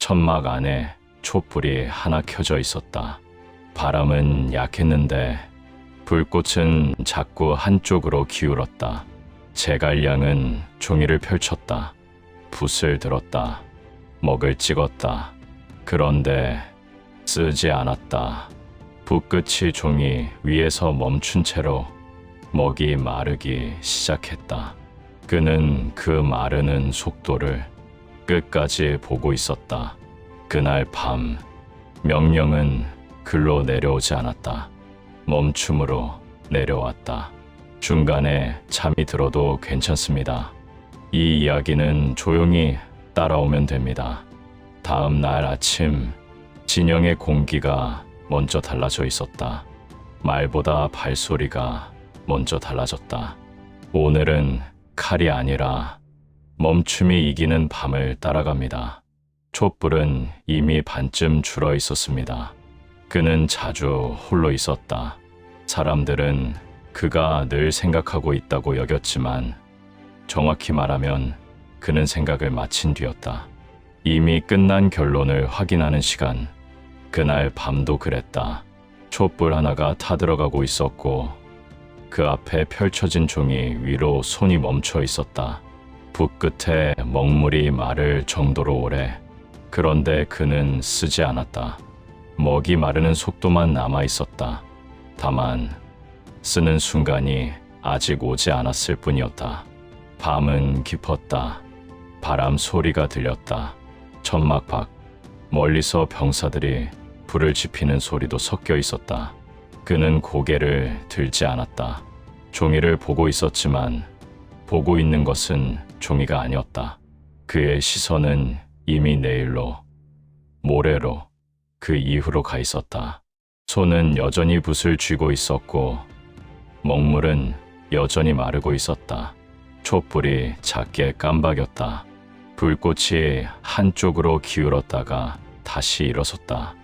천막 안에 촛불이 하나 켜져 있었다. 바람은 약했는데 불꽃은 자꾸 한쪽으로 기울었다. 제갈량은 종이를 펼쳤다. 붓을 들었다. 먹을 찍었다. 그런데 쓰지 않았다. 붓끝이 종이 위에서 멈춘 채로 먹이 마르기 시작했다. 그는 그 마르는 속도를 끝까지 보고 있었다. 그날 밤 명령은 글로 내려오지 않았다. 멈춤으로 내려왔다. 중간에 잠이 들어도 괜찮습니다. 이 이야기는 조용히 따라오면 됩니다. 다음 날 아침 진영의 공기가 먼저 달라져 있었다. 말보다 발소리가 먼저 달라졌다. 오늘은 칼이 아니라 멈춤이 이기는 밤을 따라갑니다. 촛불은 이미 반쯤 줄어 있었습니다. 그는 자주 홀로 있었다. 사람들은 그가 늘 생각하고 있다고 여겼지만 정확히 말하면 그는 생각을 마친 뒤였다. 이미 끝난 결론을 확인하는 시간. 그날 밤도 그랬다. 촛불 하나가 타들어가고 있었고 그 앞에 펼쳐진 종이 위로 손이 멈춰 있었다. 붓 끝에 먹물이 마를 정도로 오래. 그런데 그는 쓰지 않았다. 먹이 마르는 속도만 남아 있었다. 다만 쓰는 순간이 아직 오지 않았을 뿐이었다. 밤은 깊었다. 바람 소리가 들렸다. 천막 밖 멀리서 병사들이 불을 지피는 소리도 섞여 있었다. 그는 고개를 들지 않았다. 종이를 보고 있었지만 보고 있는 것은 종이가 아니었다. 그의 시선은 이미 내일로, 모레로, 그 이후로 가 있었다. 손은 여전히 붓을 쥐고 있었고 먹물은 여전히 마르고 있었다. 촛불이 작게 깜박였다. 불꽃이 한쪽으로 기울었다가 다시 일어섰다.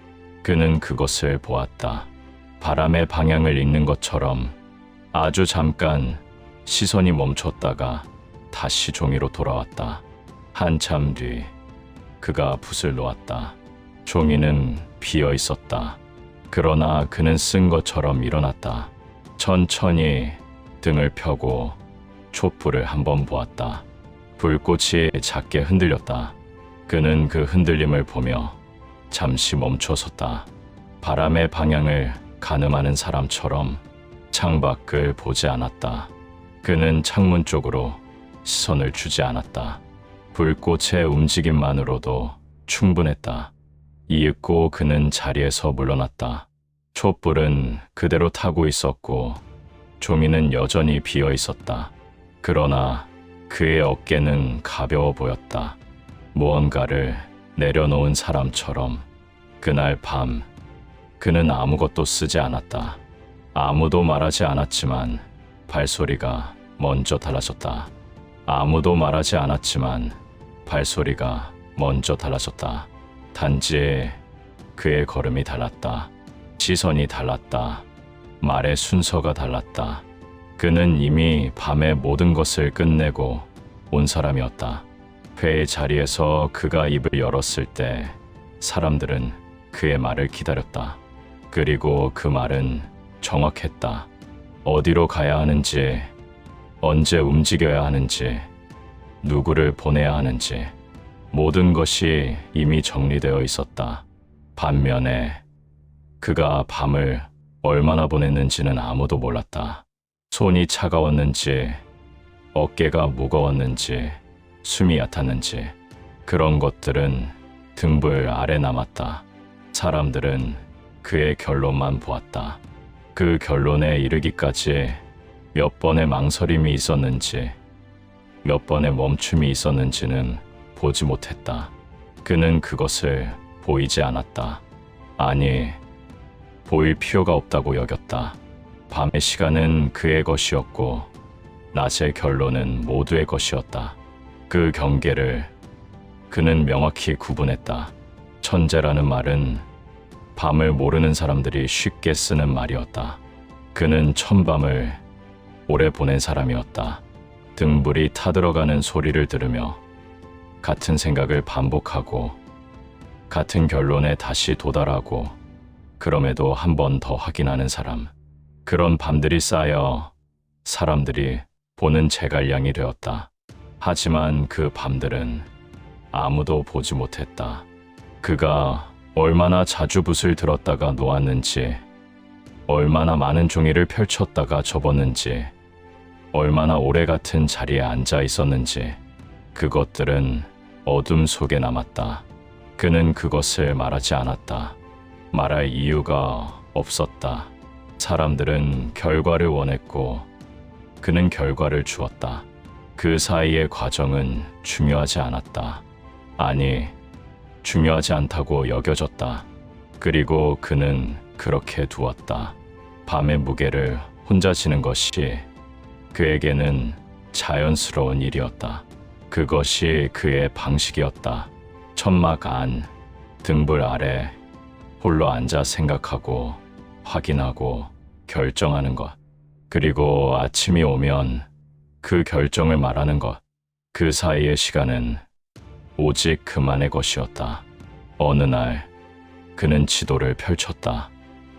그는 그것을 보았다. 바람의 방향을 읽는 것처럼 아주 잠깐 시선이 멈췄다가 다시 종이로 돌아왔다. 한참 뒤 그가 붓을 놓았다. 종이는 비어 있었다. 그러나 그는 쓴 것처럼 일어났다. 천천히 등을 펴고 촛불을 한번 보았다. 불꽃이 작게 흔들렸다. 그는 그 흔들림을 보며 잠시 멈춰섰다. 바람의 방향을 가늠하는 사람처럼 창밖을 보지 않았다. 그는 창문 쪽으로 시선을 주지 않았다. 불꽃의 움직임만으로도 충분했다. 이윽고 그는 자리에서 물러났다. 촛불은 그대로 타고 있었고 종이는 여전히 비어 있었다. 그러나 그의 어깨는 가벼워 보였다. 무언가를 내려놓은 사람처럼. 그날 밤 그는 아무것도 쓰지 않았다. 아무도 말하지 않았지만 발소리가 먼저 달라졌다. 아무도 말하지 않았지만 발소리가 먼저 달라졌다. 단지 그의 걸음이 달랐다. 시선이 달랐다. 말의 순서가 달랐다. 그는 이미 밤의 모든 것을 끝내고 온 사람이었다. 회의 자리에서 그가 입을 열었을 때 사람들은 그의 말을 기다렸다. 그리고 그 말은 정확했다. 어디로 가야 하는지, 언제 움직여야 하는지, 누구를 보내야 하는지 모든 것이 이미 정리되어 있었다. 반면에 그가 밤을 얼마나 보냈는지는 아무도 몰랐다. 손이 차가웠는지, 어깨가 무거웠는지, 숨이 얕았는지 그런 것들은 등불 아래 남았다. 사람들은 그의 결론만 보았다. 그 결론에 이르기까지 몇 번의 망설임이 있었는지, 몇 번의 멈춤이 있었는지는 보지 못했다. 그는 그것을 보이지 않았다. 아니, 보일 필요가 없다고 여겼다. 밤의 시간은 그의 것이었고 낮의 결론은 모두의 것이었다. 그 경계를 그는 명확히 구분했다. 천재라는 말은 밤을 모르는 사람들이 쉽게 쓰는 말이었다. 그는 천밤을 오래 보낸 사람이었다. 등불이 타들어가는 소리를 들으며 같은 생각을 반복하고 같은 결론에 다시 도달하고 그럼에도 한 번 더 확인하는 사람. 그런 밤들이 쌓여 사람들이 보는 제갈량이 되었다. 하지만 그 밤들은 아무도 보지 못했다. 그가 얼마나 자주 붓을 들었다가 놓았는지, 얼마나 많은 종이를 펼쳤다가 접었는지, 얼마나 오래 같은 자리에 앉아 있었는지, 그것들은 어둠 속에 남았다. 그는 그것을 말하지 않았다. 말할 이유가 없었다. 사람들은 결과를 원했고 그는 결과를 주었다. 그 사이의 과정은 중요하지 않았다. 아니, 중요하지 않다고 여겨졌다. 그리고 그는 그렇게 두었다. 밤의 무게를 혼자 지는 것이 그에게는 자연스러운 일이었다. 그것이 그의 방식이었다. 천막 안, 등불 아래 홀로 앉아 생각하고 확인하고 결정하는 것. 그리고 아침이 오면 그 결정을 말하는 것. 그 사이의 시간은 오직 그만의 것이었다. 어느 날 그는 지도를 펼쳤다.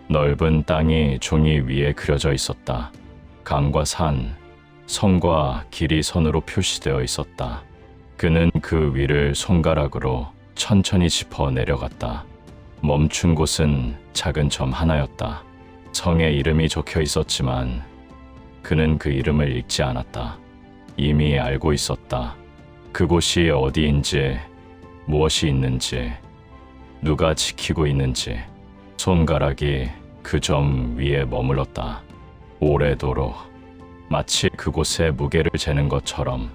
넓은 땅이 종이 위에 그려져 있었다. 강과 산, 성과 길이 선으로 표시되어 있었다. 그는 그 위를 손가락으로 천천히 짚어 내려갔다. 멈춘 곳은 작은 점 하나였다. 성의 이름이 적혀 있었지만 그는 그 이름을 읽지 않았다. 이미 알고 있었다. 그곳이 어디인지, 무엇이 있는지, 누가 지키고 있는지. 손가락이 그 점 위에 머물렀다. 오래도록 마치 그곳에 무게를 재는 것처럼.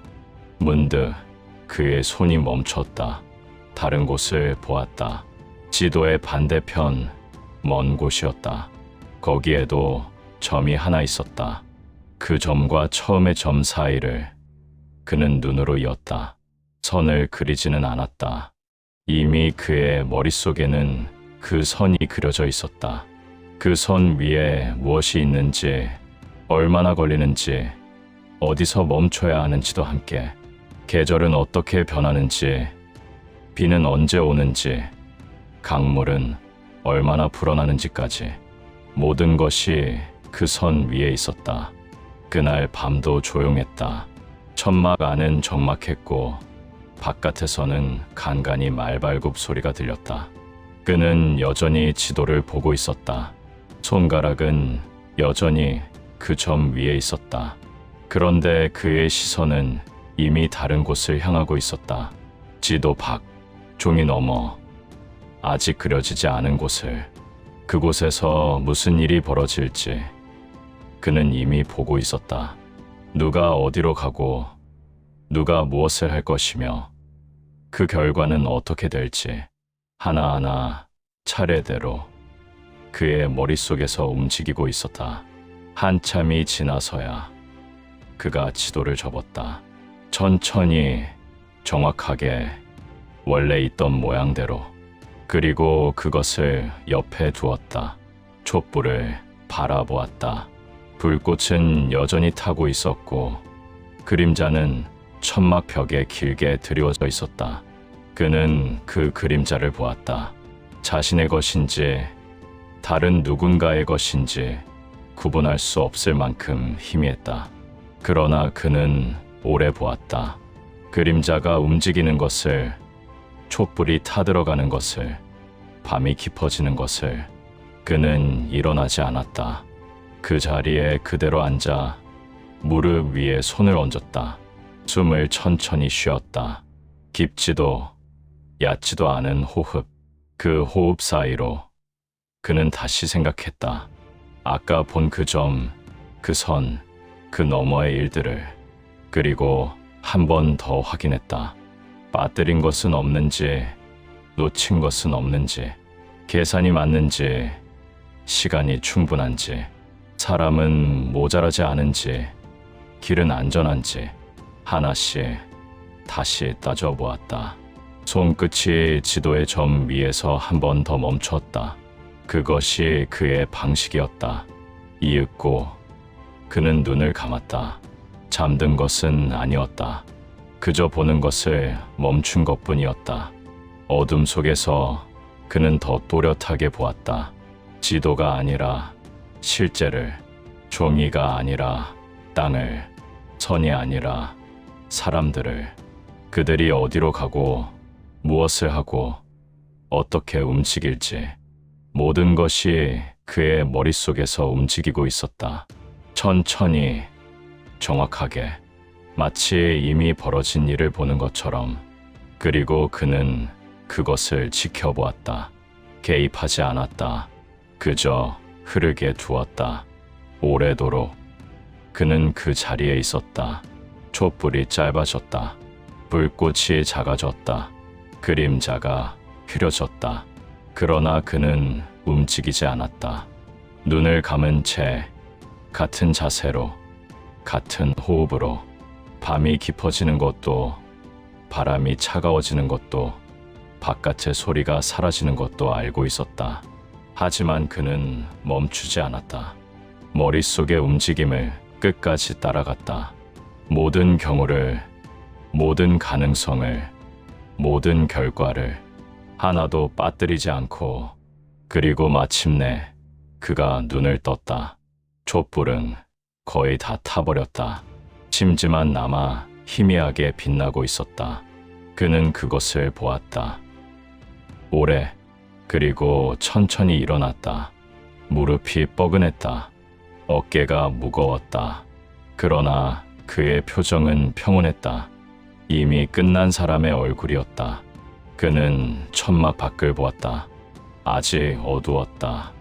문득 그의 손이 멈췄다. 다른 곳을 보았다. 지도의 반대편 먼 곳이었다. 거기에도 점이 하나 있었다. 그 점과 처음의 점 사이를 그는 눈으로 이었다. 선을 그리지는 않았다. 이미 그의 머릿속에는 그 선이 그려져 있었다. 그 선 위에 무엇이 있는지, 얼마나 걸리는지, 어디서 멈춰야 하는지도 함께, 계절은 어떻게 변하는지, 비는 언제 오는지, 강물은 얼마나 불어나는지까지 모든 것이 그 선 위에 있었다. 그날 밤도 조용했다. 천막 안은 적막했고 바깥에서는 간간히 말발굽 소리가 들렸다. 그는 여전히 지도를 보고 있었다. 손가락은 여전히 그 점 위에 있었다. 그런데 그의 시선은 이미 다른 곳을 향하고 있었다. 지도 밖, 종이 너머, 아직 그려지지 않은 곳을. 그곳에서 무슨 일이 벌어질지 그는 이미 보고 있었다. 누가 어디로 가고 누가 무엇을 할 것이며 그 결과는 어떻게 될지 하나하나 차례대로 그의 머릿속에서 움직이고 있었다. 한참이 지나서야 그가 지도를 접었다. 천천히, 정확하게, 원래 있던 모양대로. 그리고 그것을 옆에 두었다. 촛불을 바라보았다. 불꽃은 여전히 타고 있었고 그림자는 천막 벽에 길게 드리워져 있었다. 그는 그 그림자를 보았다. 자신의 것인지 다른 누군가의 것인지 구분할 수 없을 만큼 희미했다. 그러나 그는 오래 보았다. 그림자가 움직이는 것을, 촛불이 타들어가는 것을, 밤이 깊어지는 것을. 그는 일어나지 않았다. 그 자리에 그대로 앉아 무릎 위에 손을 얹었다. 숨을 천천히 쉬었다. 깊지도 얕지도 않은 호흡. 그 호흡 사이로 그는 다시 생각했다. 아까 본 그 점, 그 선, 그 너머의 일들을. 그리고 한 번 더 확인했다. 빠뜨린 것은 없는지, 놓친 것은 없는지, 계산이 맞는지, 시간이 충분한지, 사람은 모자라지 않은지, 길은 안전한지 하나씩 다시 따져보았다. 손끝이 지도의 점 위에서 한 번 더 멈췄다. 그것이 그의 방식이었다. 이윽고 그는 눈을 감았다. 잠든 것은 아니었다. 그저 보는 것을 멈춘 것뿐이었다. 어둠 속에서 그는 더 또렷하게 보았다. 지도가 아니라 실제를, 종이가 아니라 땅을, 선이 아니라 사람들을, 그들이 어디로 가고 무엇을 하고 어떻게 움직일지 모든 것이 그의 머릿속에서 움직이고 있었다. 천천히, 정확하게, 마치 이미 벌어진 일을 보는 것처럼. 그리고 그는 그것을 지켜보았다. 개입하지 않았다. 그저 흐르게 두었다. 오래도록. 그는 그 자리에 있었다. 촛불이 짧아졌다. 불꽃이 작아졌다. 그림자가 흐려졌다. 그러나 그는 움직이지 않았다. 눈을 감은 채 같은 자세로, 같은 호흡으로. 밤이 깊어지는 것도, 바람이 차가워지는 것도, 바깥의 소리가 사라지는 것도 알고 있었다. 하지만 그는 멈추지 않았다. 머릿속의 움직임을 끝까지 따라갔다. 모든 경우를, 모든 가능성을, 모든 결과를 하나도 빠뜨리지 않고. 그리고 마침내 그가 눈을 떴다. 촛불은 거의 다 타버렸다. 침지만 남아 희미하게 빛나고 있었다. 그는 그것을 보았다. 오래, 그리고 천천히 일어났다. 무릎이 뻐근했다. 어깨가 무거웠다. 그러나 그의 표정은 평온했다. 이미 끝난 사람의 얼굴이었다. 그는 천막 밖을 보았다. 아직 어두웠다.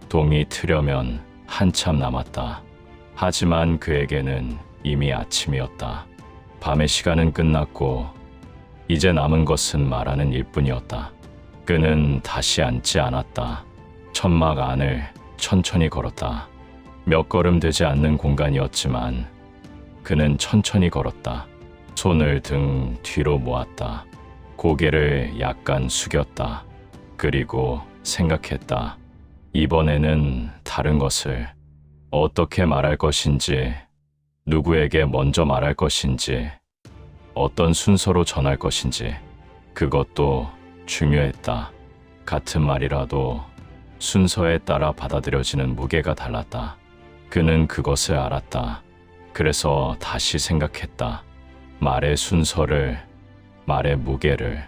동이 트려면 한참 남았다. 하지만 그에게는 이미 아침이었다. 밤의 시간은 끝났고 이제 남은 것은 말하는 일뿐이었다. 그는 다시 앉지 않았다. 천막 안을 천천히 걸었다. 몇 걸음 되지 않는 공간이었지만 그는 천천히 걸었다. 손을 등 뒤로 모았다. 고개를 약간 숙였다. 그리고 생각했다. 이번에는 다른 것을, 어떻게 말할 것인지, 누구에게 먼저 말할 것인지, 어떤 순서로 전할 것인지. 그것도 중요했다. 같은 말이라도 순서에 따라 받아들여지는 무게가 달랐다. 그는 그것을 알았다. 그래서 다시 생각했다. 말의 순서를, 말의 무게를.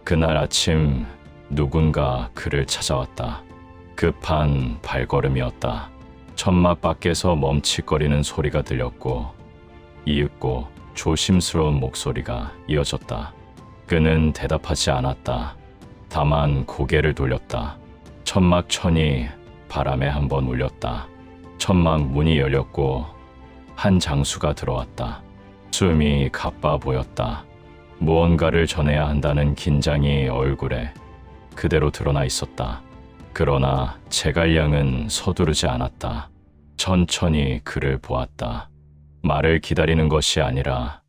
그날 아침 누군가 그를 찾아왔다. 급한 발걸음이었다. 천막 밖에서 멈칫거리는 소리가 들렸고 이윽고 조심스러운 목소리가 이어졌다. 그는 대답하지 않았다. 다만 고개를 돌렸다. 천막 천이 바람에 한번 울렸다. 천막 문이 열렸고 한 장수가 들어왔다. 숨이 가빠 보였다. 무언가를 전해야 한다는 긴장이 얼굴에 그대로 드러나 있었다. 그러나 제갈량은 서두르지 않았다. 천천히 그를 보았다. 말을 기다리는 것이 아니라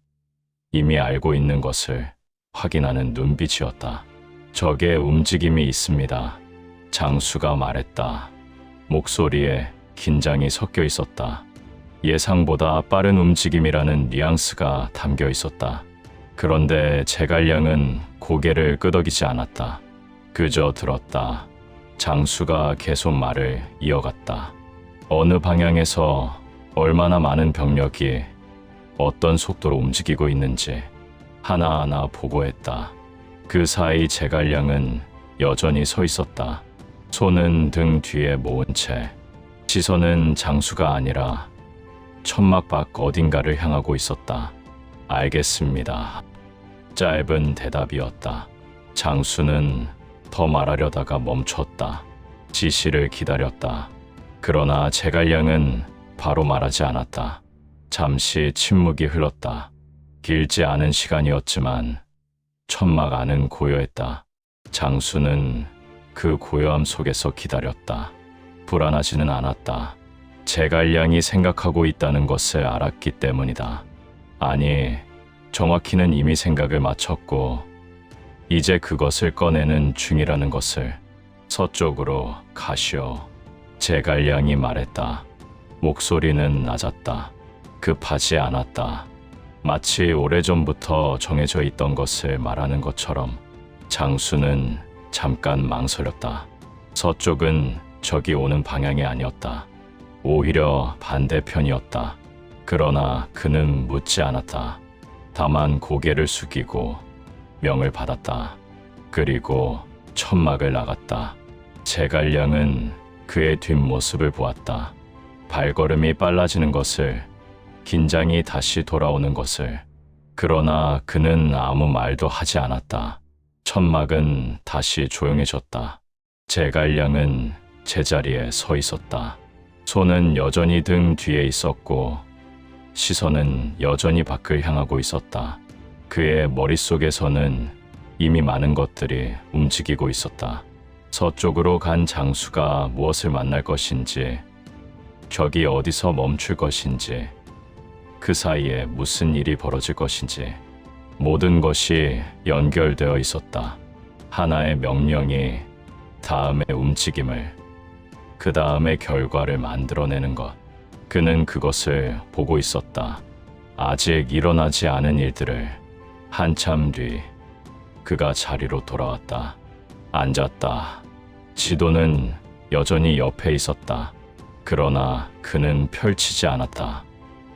이미 알고 있는 것을 확인하는 눈빛이었다. 적의 움직임이 있습니다. 장수가 말했다. 목소리에 긴장이 섞여 있었다. 예상보다 빠른 움직임이라는 뉘앙스가 담겨 있었다. 그런데 제갈량은 고개를 끄덕이지 않았다. 그저 들었다. 장수가 계속 말을 이어갔다. 어느 방향에서 얼마나 많은 병력이 어떤 속도로 움직이고 있는지 하나하나 보고했다. 그 사이 제갈량은 여전히 서 있었다. 손은 등 뒤에 모은 채. 시선은 장수가 아니라 천막 밖 어딘가를 향하고 있었다. 알겠습니다. 짧은 대답이었다. 장수는 더 말하려다가 멈췄다. 지시를 기다렸다. 그러나 제갈량은 바로 말하지 않았다. 잠시 침묵이 흘렀다. 길지 않은 시간이었지만 천막 안은 고요했다. 장수는 그 고요함 속에서 기다렸다. 불안하지는 않았다. 제갈량이 생각하고 있다는 것을 알았기 때문이다. 아니, 정확히는 이미 생각을 마쳤고 이제 그것을 꺼내는 중이라는 것을. 서쪽으로 가시오. 제갈량이 말했다. 목소리는 낮았다. 급하지 않았다. 마치 오래전부터 정해져 있던 것을 말하는 것처럼. 장수는 잠깐 망설였다. 서쪽은 적이 오는 방향이 아니었다. 오히려 반대편이었다. 그러나 그는 묻지 않았다. 다만 고개를 숙이고 명을 받았다. 그리고 천막을 나갔다. 제갈량은 그의 뒷모습을 보았다. 발걸음이 빨라지는 것을, 긴장이 다시 돌아오는 것을. 그러나 그는 아무 말도 하지 않았다. 천막은 다시 조용해졌다. 제갈량은 제자리에 서 있었다. 손은 여전히 등 뒤에 있었고 시선은 여전히 밖을 향하고 있었다. 그의 머릿속에서는 이미 많은 것들이 움직이고 있었다. 서쪽으로 간 장수가 무엇을 만날 것인지, 적이 어디서 멈출 것인지, 그 사이에 무슨 일이 벌어질 것인지, 모든 것이 연결되어 있었다. 하나의 명령이 다음의 움직임을, 그 다음의 결과를 만들어내는 것. 그는 그것을 보고 있었다. 아직 일어나지 않은 일들을. 한참 뒤 그가 자리로 돌아왔다. 앉았다. 지도는 여전히 옆에 있었다. 그러나 그는 펼치지 않았다.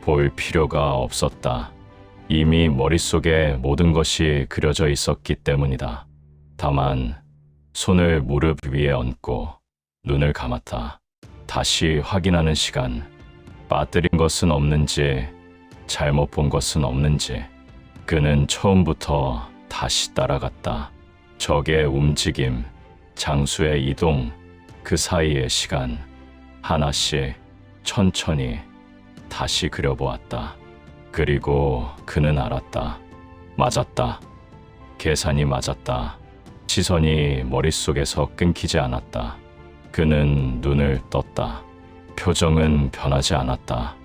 볼 필요가 없었다. 이미 머릿속에 모든 것이 그려져 있었기 때문이다. 다만 손을 무릎 위에 얹고 눈을 감았다. 다시 확인하는 시간. 빠뜨린 것은 없는지, 잘못 본 것은 없는지. 그는 처음부터 다시 따라갔다. 적의 움직임, 장수의 이동, 그 사이의 시간. 하나씩 천천히 다시 그려보았다. 그리고 그는 알았다. 맞았다. 계산이 맞았다. 시선이 머릿속에서 끊기지 않았다. 그는 눈을 떴다. 표정은 변하지 않았다.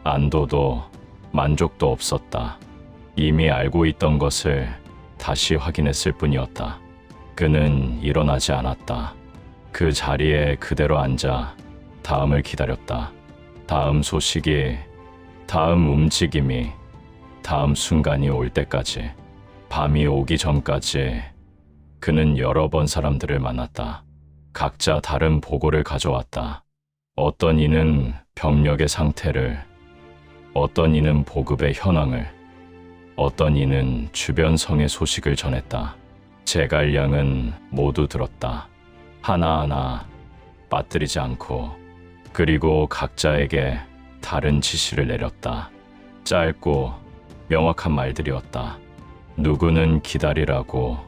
안도도 만족도 없었다. 이미 알고 있던 것을 다시 확인했을 뿐이었다. 그는 일어나지 않았다. 그 자리에 그대로 앉아 다음을 기다렸다. 다음 소식이, 다음 움직임이, 다음 순간이 올 때까지, 밤이 오기 전까지. 그는 여러 번 사람들을 만났다. 각자 다른 보고를 가져왔다. 어떤 이는 병력의 상태를, 어떤 이는 보급의 현황을, 어떤 이는 주변 성의 소식을 전했다. 제갈량은 모두 들었다. 하나하나 빠뜨리지 않고. 그리고 각자에게 다른 지시를 내렸다. 짧고 명확한 말들이었다. 누구는 기다리라고,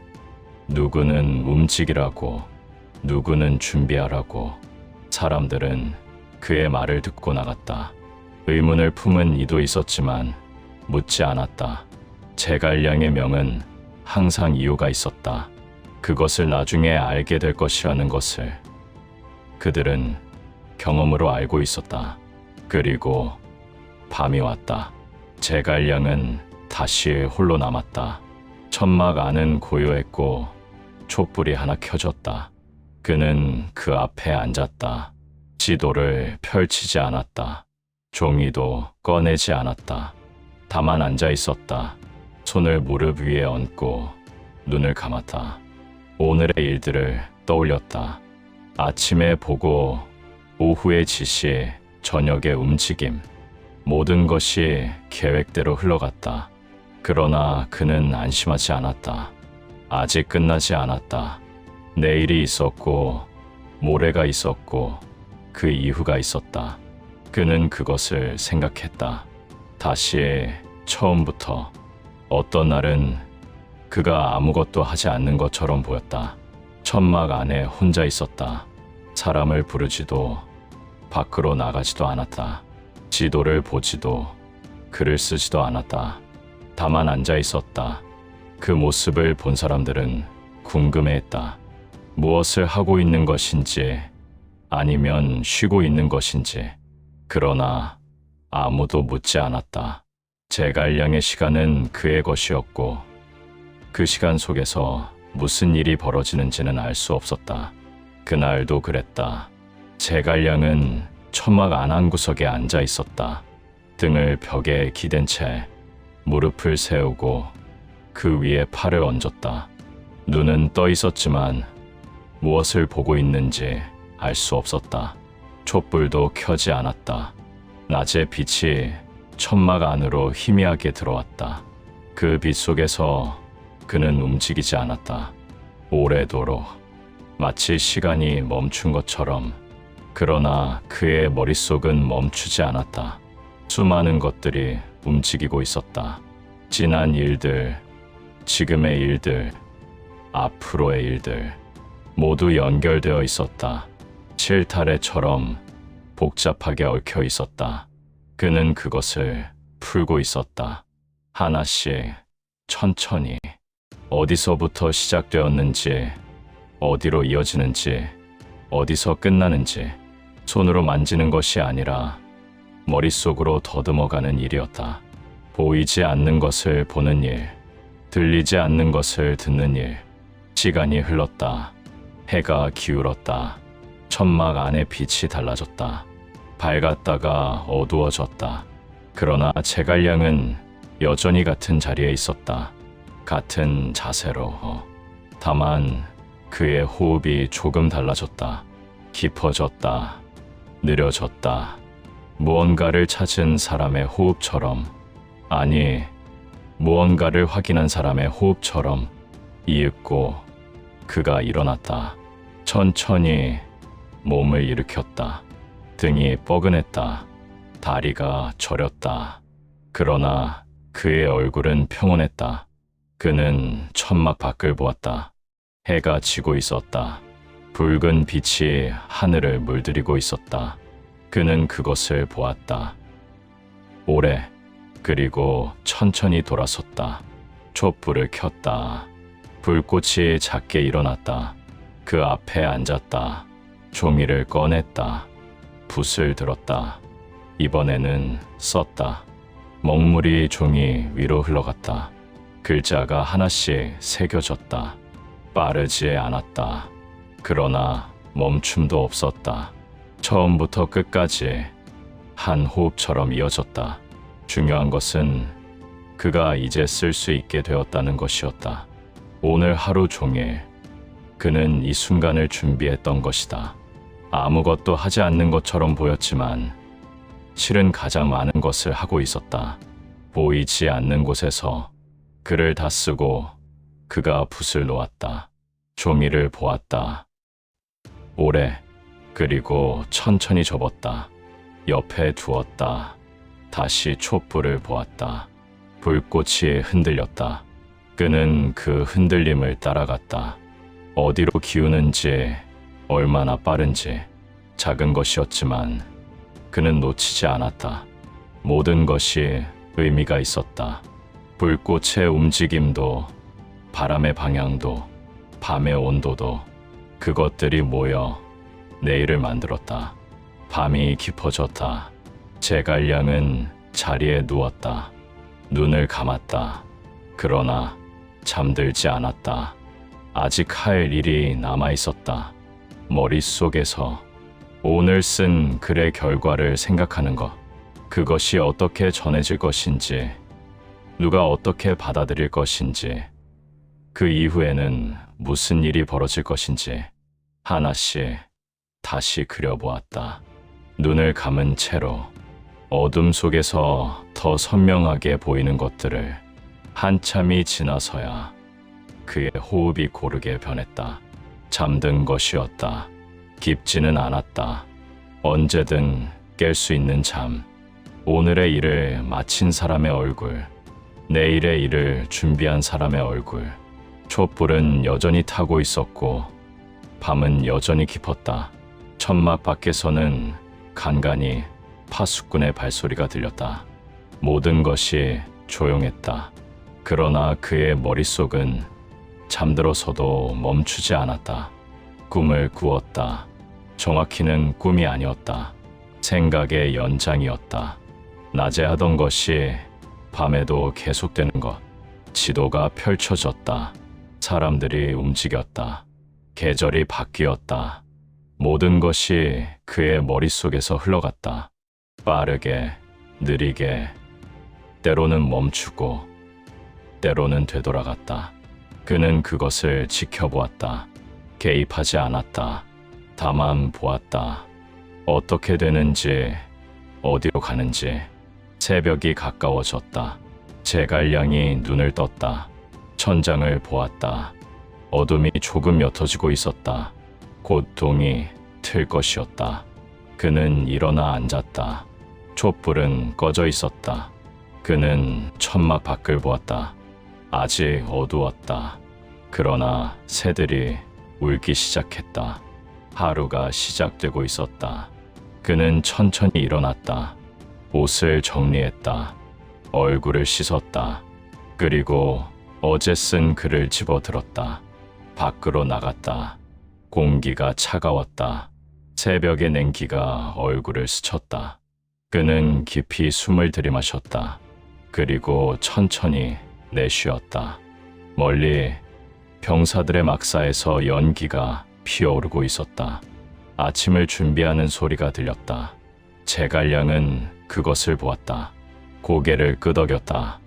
누구는 움직이라고, 누구는 준비하라고. 사람들은 그의 말을 듣고 나갔다. 의문을 품은 이도 있었지만 묻지 않았다. 제갈량의 명은 항상 이유가 있었다. 그것을 나중에 알게 될 것이라는 것을 그들은 경험으로 알고 있었다. 그리고 밤이 왔다. 제갈량은 다시 홀로 남았다. 천막 안은 고요했고 촛불이 하나 켜졌다. 그는 그 앞에 앉았다. 지도를 펼치지 않았다. 종이도 꺼내지 않았다. 다만 앉아 있었다. 손을 무릎 위에 얹고 눈을 감았다. 오늘의 일들을 떠올렸다. 아침에 보고, 오후의 지시, 저녁의 움직임. 모든 것이 계획대로 흘러갔다. 그러나 그는 안심하지 않았다. 아직 끝나지 않았다. 내일이 있었고, 모레가 있었고, 그 이후가 있었다. 그는 그것을 생각했다. 다시 처음부터. 어떤 날은 그가 아무것도 하지 않는 것처럼 보였다. 천막 안에 혼자 있었다. 사람을 부르지도 밖으로 나가지도 않았다. 지도를 보지도 글을 쓰지도 않았다. 다만 앉아 있었다. 그 모습을 본 사람들은 궁금해했다. 무엇을 하고 있는 것인지 아니면 쉬고 있는 것인지. 그러나 아무도 묻지 않았다. 제갈량의 시간은 그의 것이었고 그 시간 속에서 무슨 일이 벌어지는지는 알 수 없었다. 그날도 그랬다. 제갈량은 천막 안 한 구석에 앉아 있었다. 등을 벽에 기댄 채 무릎을 세우고 그 위에 팔을 얹었다. 눈은 떠 있었지만 무엇을 보고 있는지 알 수 없었다. 촛불도 켜지 않았다. 낮의 빛이 천막 안으로 희미하게 들어왔다. 그 빛 속에서 그는 움직이지 않았다. 오래도록 마치 시간이 멈춘 것처럼. 그러나 그의 머릿속은 멈추지 않았다. 수많은 것들이 움직이고 있었다. 지난 일들, 지금의 일들, 앞으로의 일들 모두 연결되어 있었다. 실타래처럼 복잡하게 얽혀 있었다. 그는 그것을 풀고 있었다. 하나씩 천천히. 어디서부터 시작되었는지, 어디로 이어지는지, 어디서 끝나는지 손으로 만지는 것이 아니라 머릿속으로 더듬어가는 일이었다. 보이지 않는 것을 보는 일, 들리지 않는 것을 듣는 일. 시간이 흘렀다. 해가 기울었다. 천막 안의 빛이 달라졌다. 밝았다가 어두워졌다. 그러나 제갈량은 여전히 같은 자리에 있었다. 같은 자세로. 다만 그의 호흡이 조금 달라졌다. 깊어졌다. 느려졌다. 무언가를 찾은 사람의 호흡처럼. 아니, 무언가를 확인한 사람의 호흡처럼. 이윽고 그가 일어났다. 천천히 몸을 일으켰다. 등이 뻐근했다. 다리가 저렸다. 그러나 그의 얼굴은 평온했다. 그는 천막 밖을 보았다. 해가 지고 있었다. 붉은 빛이 하늘을 물들이고 있었다. 그는 그것을 보았다. 오래, 그리고 천천히 돌아섰다. 촛불을 켰다. 불꽃이 작게 일어났다. 그 앞에 앉았다. 종이를 꺼냈다. 붓을 들었다. 이번에는 썼다. 먹물이 종이 위로 흘러갔다. 글자가 하나씩 새겨졌다. 빠르지 않았다. 그러나 멈춤도 없었다. 처음부터 끝까지 한 호흡처럼 이어졌다. 중요한 것은 그가 이제 쓸 수 있게 되었다는 것이었다. 오늘 하루 종일 그는 이 순간을 준비했던 것이다. 아무것도 하지 않는 것처럼 보였지만 실은 가장 많은 것을 하고 있었다. 보이지 않는 곳에서 글을 다 쓰고 그가 붓을 놓았다. 종이를 보았다. 오래, 그리고 천천히 접었다. 옆에 두었다. 다시 촛불을 보았다. 불꽃이 흔들렸다. 그는 그 흔들림을 따라갔다. 어디로 기우는지, 얼마나 빠른지. 작은 것이었지만 그는 놓치지 않았다. 모든 것이 의미가 있었다. 불꽃의 움직임도, 바람의 방향도, 밤의 온도도, 그것들이 모여 내일을 만들었다. 밤이 깊어졌다. 제갈량은 자리에 누웠다. 눈을 감았다. 그러나 잠들지 않았다. 아직 할 일이 남아 있었다. 머릿속에서 오늘 쓴 글의 결과를 생각하는 것. 그것이 어떻게 전해질 것인지, 누가 어떻게 받아들일 것인지, 그 이후에는 무슨 일이 벌어질 것인지 하나씩 다시 그려보았다. 눈을 감은 채로 어둠 속에서 더 선명하게 보이는 것들을. 한참이 지나서야 그의 호흡이 고르게 변했다. 잠든 것이었다. 깊지는 않았다. 언제든 깰 수 있는 잠. 오늘의 일을 마친 사람의 얼굴, 내일의 일을 준비한 사람의 얼굴. 촛불은 여전히 타고 있었고 밤은 여전히 깊었다. 천막 밖에서는 간간히 파수꾼의 발소리가 들렸다. 모든 것이 조용했다. 그러나 그의 머릿속은 잠들어서도 멈추지 않았다. 꿈을 꾸었다. 정확히는 꿈이 아니었다. 생각의 연장이었다. 낮에 하던 것이 밤에도 계속되는 것. 지도가 펼쳐졌다. 사람들이 움직였다. 계절이 바뀌었다. 모든 것이 그의 머릿속에서 흘러갔다. 빠르게, 느리게, 때로는 멈추고, 때로는 되돌아갔다. 그는 그것을 지켜보았다. 개입하지 않았다. 다만 보았다. 어떻게 되는지, 어디로 가는지. 새벽이 가까워졌다. 제갈량이 눈을 떴다. 천장을 보았다. 어둠이 조금 옅어지고 있었다. 곧 동이 틀 것이었다. 그는 일어나 앉았다. 촛불은 꺼져 있었다. 그는 천막 밖을 보았다. 아직 어두웠다. 그러나 새들이 울기 시작했다. 하루가 시작되고 있었다. 그는 천천히 일어났다. 옷을 정리했다. 얼굴을 씻었다. 그리고 어제 쓴 글을 집어들었다. 밖으로 나갔다. 공기가 차가웠다. 새벽의 냉기가 얼굴을 스쳤다. 그는 깊이 숨을 들이마셨다. 그리고 천천히 내쉬었다. 멀리 병사들의 막사에서 연기가 피어오르고 있었다. 아침을 준비하는 소리가 들렸다. 제갈량은 그것을 보았다. 고개를 끄덕였다.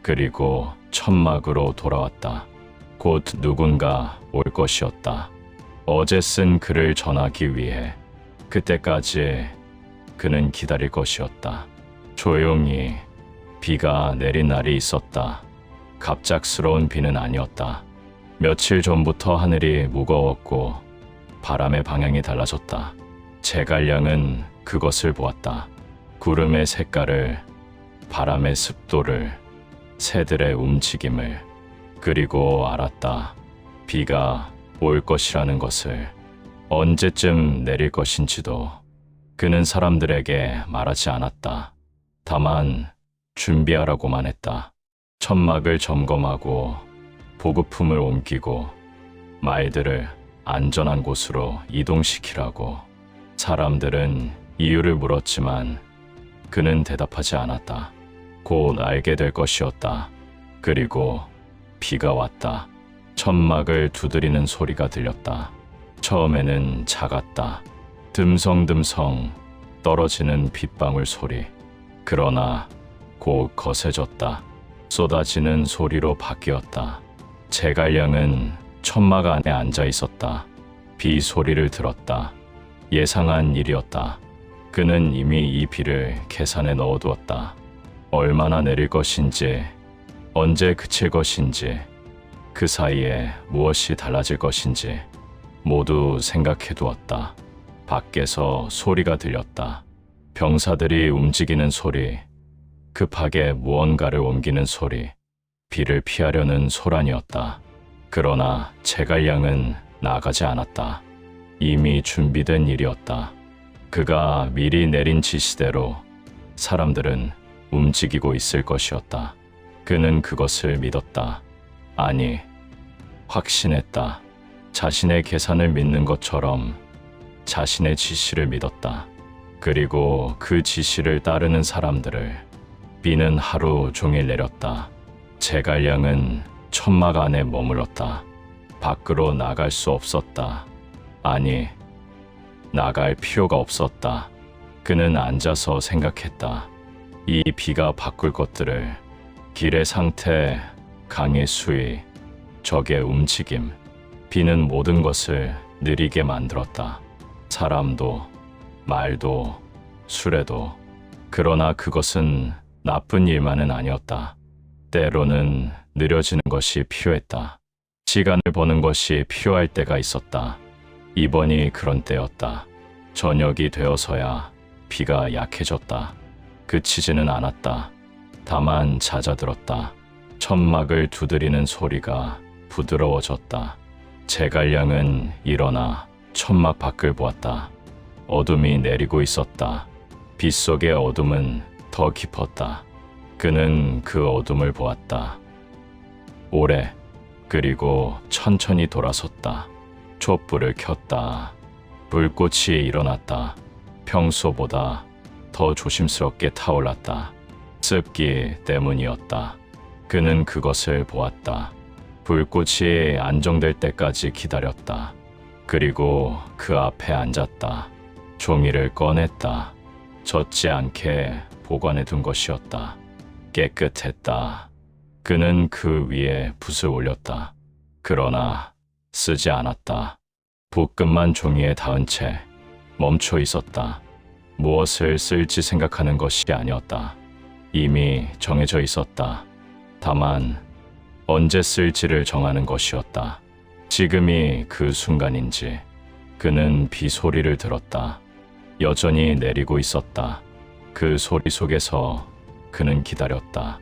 그리고 천막으로 돌아왔다. 곧 누군가 올 것이었다. 어제 쓴 글을 전하기 위해. 그때까지 그는 기다릴 것이었다. 조용히 비가 내린 날이 있었다. 갑작스러운 비는 아니었다. 며칠 전부터 하늘이 무거웠고 바람의 방향이 달라졌다. 제갈량은 그것을 보았다. 구름의 색깔을, 바람의 습도를, 새들의 움직임을. 그리고 알았다. 비가 올 것이라는 것을. 언제쯤 내릴 것인지도 그는 사람들에게 말하지 않았다. 다만 준비하라고만 했다. 천막을 점검하고 보급품을 옮기고 말들을 안전한 곳으로 이동시키라고. 사람들은 이유를 물었지만 그는 대답하지 않았다. 곧 알게 될 것이었다. 그리고 비가 왔다. 천막을 두드리는 소리가 들렸다. 처음에는 작았다. 듬성듬성 떨어지는 빗방울 소리. 그러나 곧 거세졌다. 쏟아지는 소리로 바뀌었다. 제갈량은 천막 안에 앉아 있었다. 비 소리를 들었다. 예상한 일이었다. 그는 이미 이 비를 계산에 넣어두었다. 얼마나 내릴 것인지, 언제 그칠 것인지, 그 사이에 무엇이 달라질 것인지 모두 생각해두었다. 밖에서 소리가 들렸다. 병사들이 움직이는 소리, 급하게 무언가를 옮기는 소리, 비를 피하려는 소란이었다. 그러나 제갈량은 나가지 않았다. 이미 준비된 일이었다. 그가 미리 내린 지시대로 사람들은 움직이고 있을 것이었다. 그는 그것을 믿었다. 아니, 확신했다. 자신의 계산을 믿는 것처럼 자신의 지시를 믿었다. 그리고 그 지시를 따르는 사람들을. 비는 하루 종일 내렸다. 제갈량은 천막 안에 머물렀다. 밖으로 나갈 수 없었다. 아니, 나갈 필요가 없었다. 그는 앉아서 생각했다. 이 비가 바꿀 것들을. 길의 상태, 강의 수위, 적의 움직임. 비는 모든 것을 느리게 만들었다. 사람도, 말도, 수레도. 그러나 그것은 나쁜 일만은 아니었다. 때로는 느려지는 것이 필요했다. 시간을 버는 것이 필요할 때가 있었다. 이번이 그런 때였다. 저녁이 되어서야 비가 약해졌다. 그치지는 않았다. 다만 잦아들었다. 천막을 두드리는 소리가 부드러워졌다. 제갈량은 일어나 천막 밖을 보았다. 어둠이 내리고 있었다. 빗속의 어둠은 더 깊었다. 그는 그 어둠을 보았다. 오래, 그리고 천천히 돌아섰다. 촛불을 켰다. 불꽃이 일어났다. 평소보다 더 조심스럽게 타올랐다. 습기 때문이었다. 그는 그것을 보았다. 불꽃이 안정될 때까지 기다렸다. 그리고 그 앞에 앉았다. 종이를 꺼냈다. 젖지 않게 보관해 둔 것이었다. 깨끗했다. 그는 그 위에 붓을 올렸다. 그러나 쓰지 않았다. 붓끝만 종이에 닿은 채 멈춰 있었다. 무엇을 쓸지 생각하는 것이 아니었다. 이미 정해져 있었다. 다만 언제 쓸지를 정하는 것이었다. 지금이 그 순간인지. 그는 비 소리를 들었다. 여전히 내리고 있었다. 그 소리 속에서 그는 기다렸다.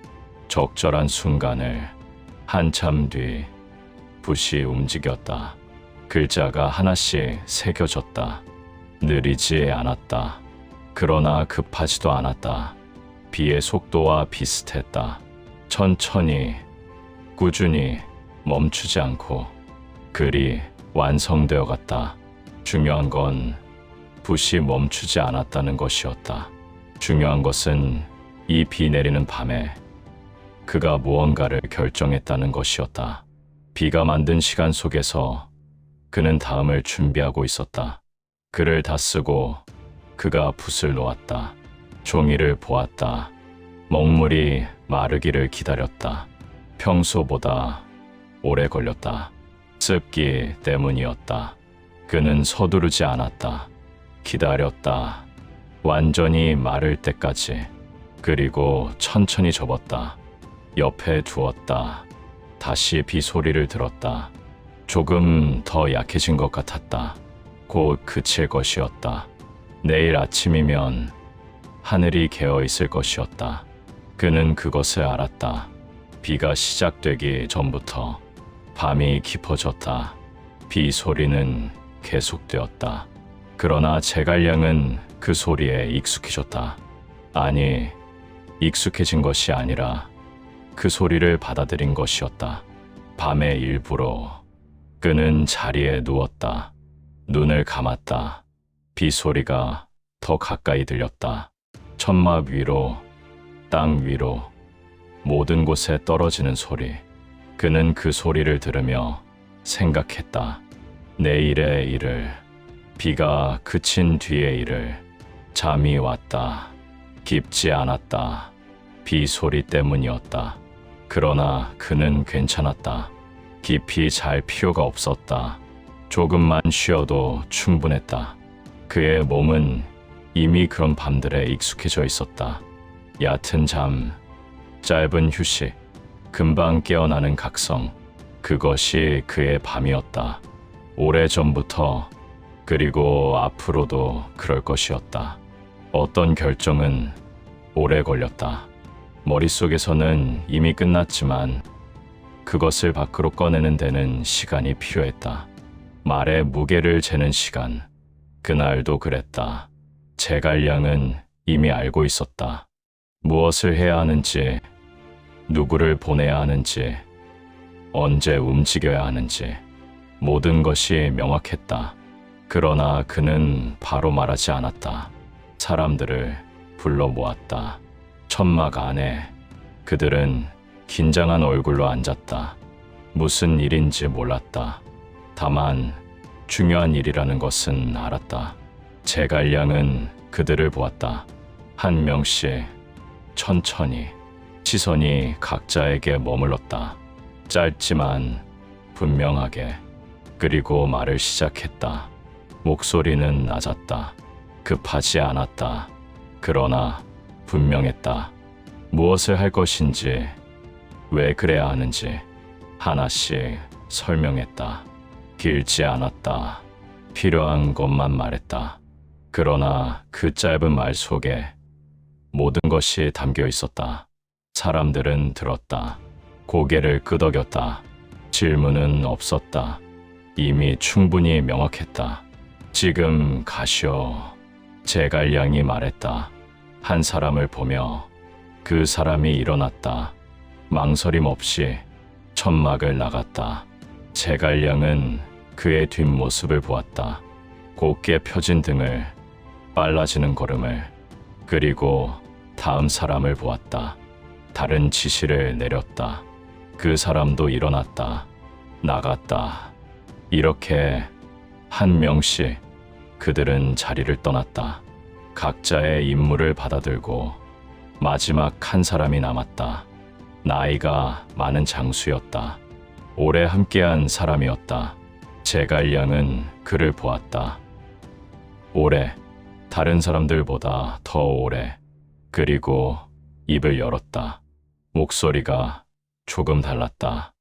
적절한 순간을. 한참 뒤 붓이 움직였다. 글자가 하나씩 새겨졌다. 느리지 않았다. 그러나 급하지도 않았다. 비의 속도와 비슷했다. 천천히, 꾸준히, 멈추지 않고 글이 완성되어 갔다. 중요한 건 붓이 멈추지 않았다는 것이었다. 중요한 것은 이 비 내리는 밤에 그가 무언가를 결정했다는 것이었다. 비가 만든 시간 속에서 그는 다음을 준비하고 있었다. 글을 다 쓰고 그가 붓을 놓았다. 종이를 보았다. 먹물이 마르기를 기다렸다. 평소보다 오래 걸렸다. 습기 때문이었다. 그는 서두르지 않았다. 기다렸다. 완전히 마를 때까지. 그리고 천천히 접었다. 옆에 두었다. 다시 비 소리를 들었다. 조금 더 약해진 것 같았다. 곧 그칠 것이었다. 내일 아침이면 하늘이 개어 있을 것이었다. 그는 그것을 알았다. 비가 시작되기 전부터 밤이 깊어졌다. 비 소리는 계속되었다. 그러나 제갈량은 그 소리에 익숙해졌다. 아니, 익숙해진 것이 아니라 그 소리를 받아들인 것이었다. 밤의 일부로 그는 자리에 누웠다. 눈을 감았다. 비 소리가 더 가까이 들렸다. 천막 위로, 땅 위로, 모든 곳에 떨어지는 소리. 그는 그 소리를 들으며 생각했다. 내일의 일을, 비가 그친 뒤의 일을. 잠이 왔다. 깊지 않았다. 비 소리 때문이었다. 그러나 그는 괜찮았다. 깊이 잘 필요가 없었다. 조금만 쉬어도 충분했다. 그의 몸은 이미 그런 밤들에 익숙해져 있었다. 얕은 잠, 짧은 휴식, 금방 깨어나는 각성. 그것이 그의 밤이었다. 오래전부터, 그리고 앞으로도 그럴 것이었다. 어떤 결정은 오래 걸렸다. 머릿속에서는 이미 끝났지만 그것을 밖으로 꺼내는 데는 시간이 필요했다. 말의 무게를 재는 시간. 그날도 그랬다. 제갈량은 이미 알고 있었다. 무엇을 해야 하는지, 누구를 보내야 하는지, 언제 움직여야 하는지. 모든 것이 명확했다. 그러나 그는 바로 말하지 않았다. 사람들을 불러 모았다. 천막 안에 그들은 긴장한 얼굴로 앉았다. 무슨 일인지 몰랐다. 다만 중요한 일이라는 것은 알았다. 제갈량은 그들을 보았다. 한 명씩 천천히. 시선이 각자에게 머물렀다. 짧지만 분명하게. 그리고 말을 시작했다. 목소리는 낮았다. 급하지 않았다. 그러나 분명했다. 무엇을 할 것인지, 왜 그래야 하는지 하나씩 설명했다. 길지 않았다. 필요한 것만 말했다. 그러나 그 짧은 말 속에 모든 것이 담겨 있었다. 사람들은 들었다. 고개를 끄덕였다. 질문은 없었다. 이미 충분히 명확했다. 지금 가시오. 제갈량이 말했다. 한 사람을 보며 그 사람이 일어났다. 망설임 없이 천막을 나갔다. 제갈량은 그의 뒷모습을 보았다. 곱게 펴진 등을, 빨라지는 걸음을, 그리고 다음 사람을 보았다. 다른 지시를 내렸다. 그 사람도 일어났다. 나갔다. 이렇게 한 명씩 그들은 자리를 떠났다. 각자의 임무를 받아들고 마지막 한 사람이 남았다. 나이가 많은 장수였다. 오래 함께한 사람이었다. 제갈량은 그를 보았다. 오래, 다른 사람들보다 더 오래. 그리고 입을 열었다. 목소리가 조금 달랐다.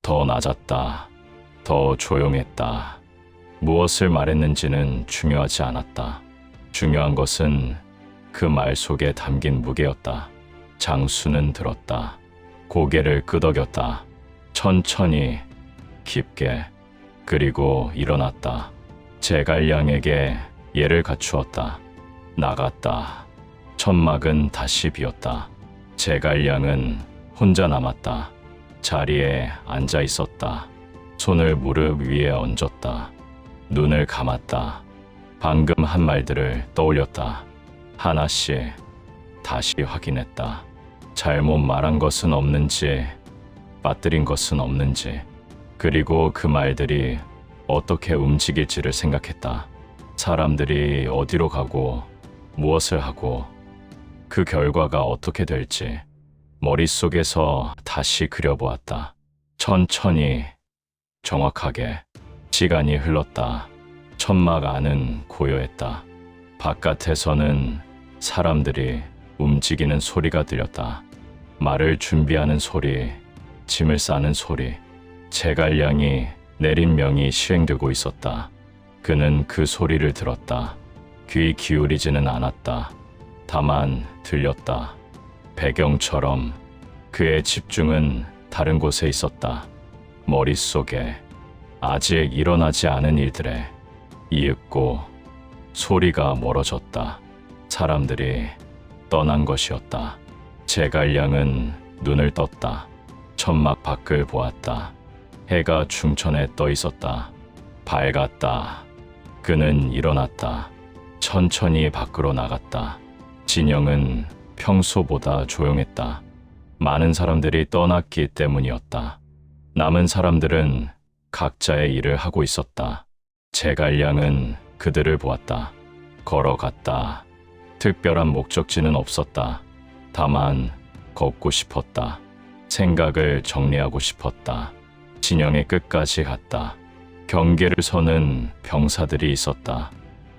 더 낮았다. 더 조용했다. 무엇을 말했는지는 중요하지 않았다. 중요한 것은 그 말 속에 담긴 무게였다. 장수는 들었다. 고개를 끄덕였다. 천천히, 깊게, 그리고 일어났다. 제갈량에게 예를 갖추었다. 나갔다. 천막은 다시 비었다. 제갈량은 혼자 남았다. 자리에 앉아 있었다. 손을 무릎 위에 얹었다. 눈을 감았다. 방금 한 말들을 떠올렸다. 하나씩 다시 확인했다. 잘못 말한 것은 없는지, 빠뜨린 것은 없는지, 그리고 그 말들이 어떻게 움직일지를 생각했다. 사람들이 어디로 가고, 무엇을 하고, 그 결과가 어떻게 될지 머릿속에서 다시 그려보았다. 천천히, 정확하게. 시간이 흘렀다. 천막 안은 고요했다. 바깥에서는 사람들이 움직이는 소리가 들렸다. 말을 준비하는 소리, 짐을 싸는 소리. 제갈량이 내린 명이 시행되고 있었다. 그는 그 소리를 들었다. 귀 기울이지는 않았다. 다만 들렸다. 배경처럼. 그의 집중은 다른 곳에 있었다. 머릿속에 아직 일어나지 않은 일들에. 이윽고 소리가 멀어졌다. 사람들이 떠난 것이었다. 제갈량은 눈을 떴다. 천막 밖을 보았다. 해가 중천에 떠 있었다. 밝았다. 그는 일어났다. 천천히 밖으로 나갔다. 진영은 평소보다 조용했다. 많은 사람들이 떠났기 때문이었다. 남은 사람들은 각자의 일을 하고 있었다. 제갈량은 그들을 보았다. 걸어갔다. 특별한 목적지는 없었다. 다만 걷고 싶었다. 생각을 정리하고 싶었다. 진영의 끝까지 갔다. 경계를 서는 병사들이 있었다.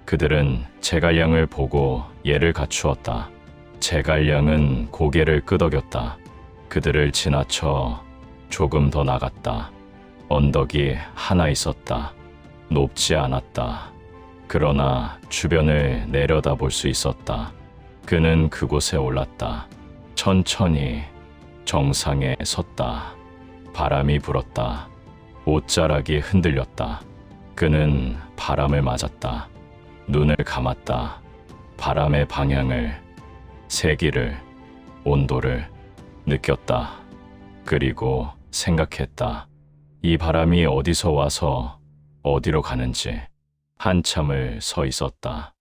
그들은 제갈량을 보고 예를 갖추었다. 제갈량은 고개를 끄덕였다. 그들을 지나쳐 조금 더 나갔다. 언덕이 하나 있었다. 높지 않았다. 그러나 주변을 내려다볼 수 있었다. 그는 그곳에 올랐다. 천천히 정상에 섰다. 바람이 불었다. 옷자락이 흔들렸다. 그는 바람을 맞았다. 눈을 감았다. 바람의 방향을, 세기를, 온도를 느꼈다. 그리고 생각했다. 이 바람이 어디서 와서 어디로 가는지. 한참을 서 있었다.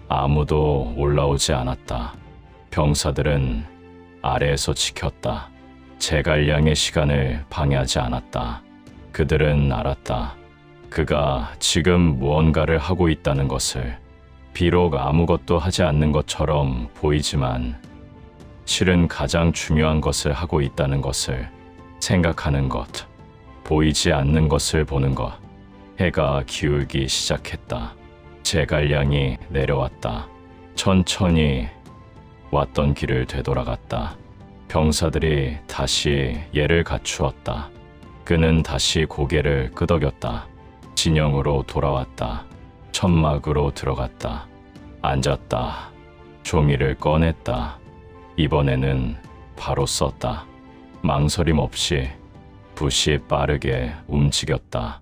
아무도 올라오지 않았다. 병사들은 아래에서 지켰다. 제갈량의 시간을 방해하지 않았다. 그들은 알았다. 그가 지금 무언가를 하고 있다는 것을. 비록 아무것도 하지 않는 것처럼 보이지만 실은 가장 중요한 것을 하고 있다는 것을. 생각하는 것, 보이지 않는 것을 보는 것. 해가 기울기 시작했다. 제갈량이 내려왔다. 천천히 왔던 길을 되돌아갔다. 병사들이 다시 예를 갖추었다. 그는 다시 고개를 끄덕였다. 진영으로 돌아왔다. 천막으로 들어갔다. 앉았다. 종이를 꺼냈다. 이번에는 바로 썼다. 망설임 없이 붓이 빠르게 움직였다.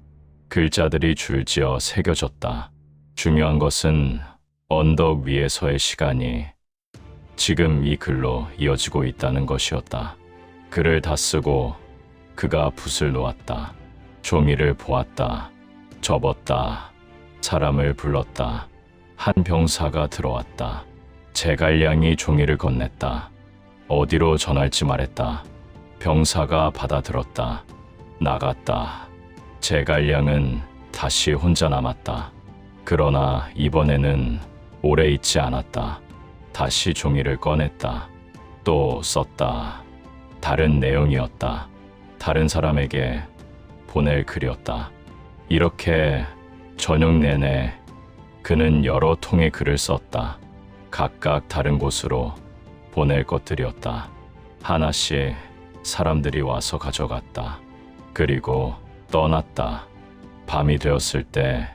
글자들이 줄지어 새겨졌다. 중요한 것은 언덕 위에서의 시간이 지금 이 글로 이어지고 있다는 것이었다. 글을 다 쓰고 그가 붓을 놓았다. 종이를 보았다. 접었다. 사람을 불렀다. 한 병사가 들어왔다. 제갈량이 종이를 건넸다. 어디로 전할지 말했다. 병사가 받아들었다. 나갔다. 제갈량은 다시 혼자 남았다. 그러나 이번에는 오래 있지 않았다. 다시 종이를 꺼냈다. 또 썼다. 다른 내용이었다. 다른 사람에게 보낼 글이었다. 이렇게 저녁 내내 그는 여러 통의 글을 썼다. 각각 다른 곳으로 보낼 것들이었다. 하나씩 사람들이 와서 가져갔다. 그리고 떠났다. 밤이 되었을 때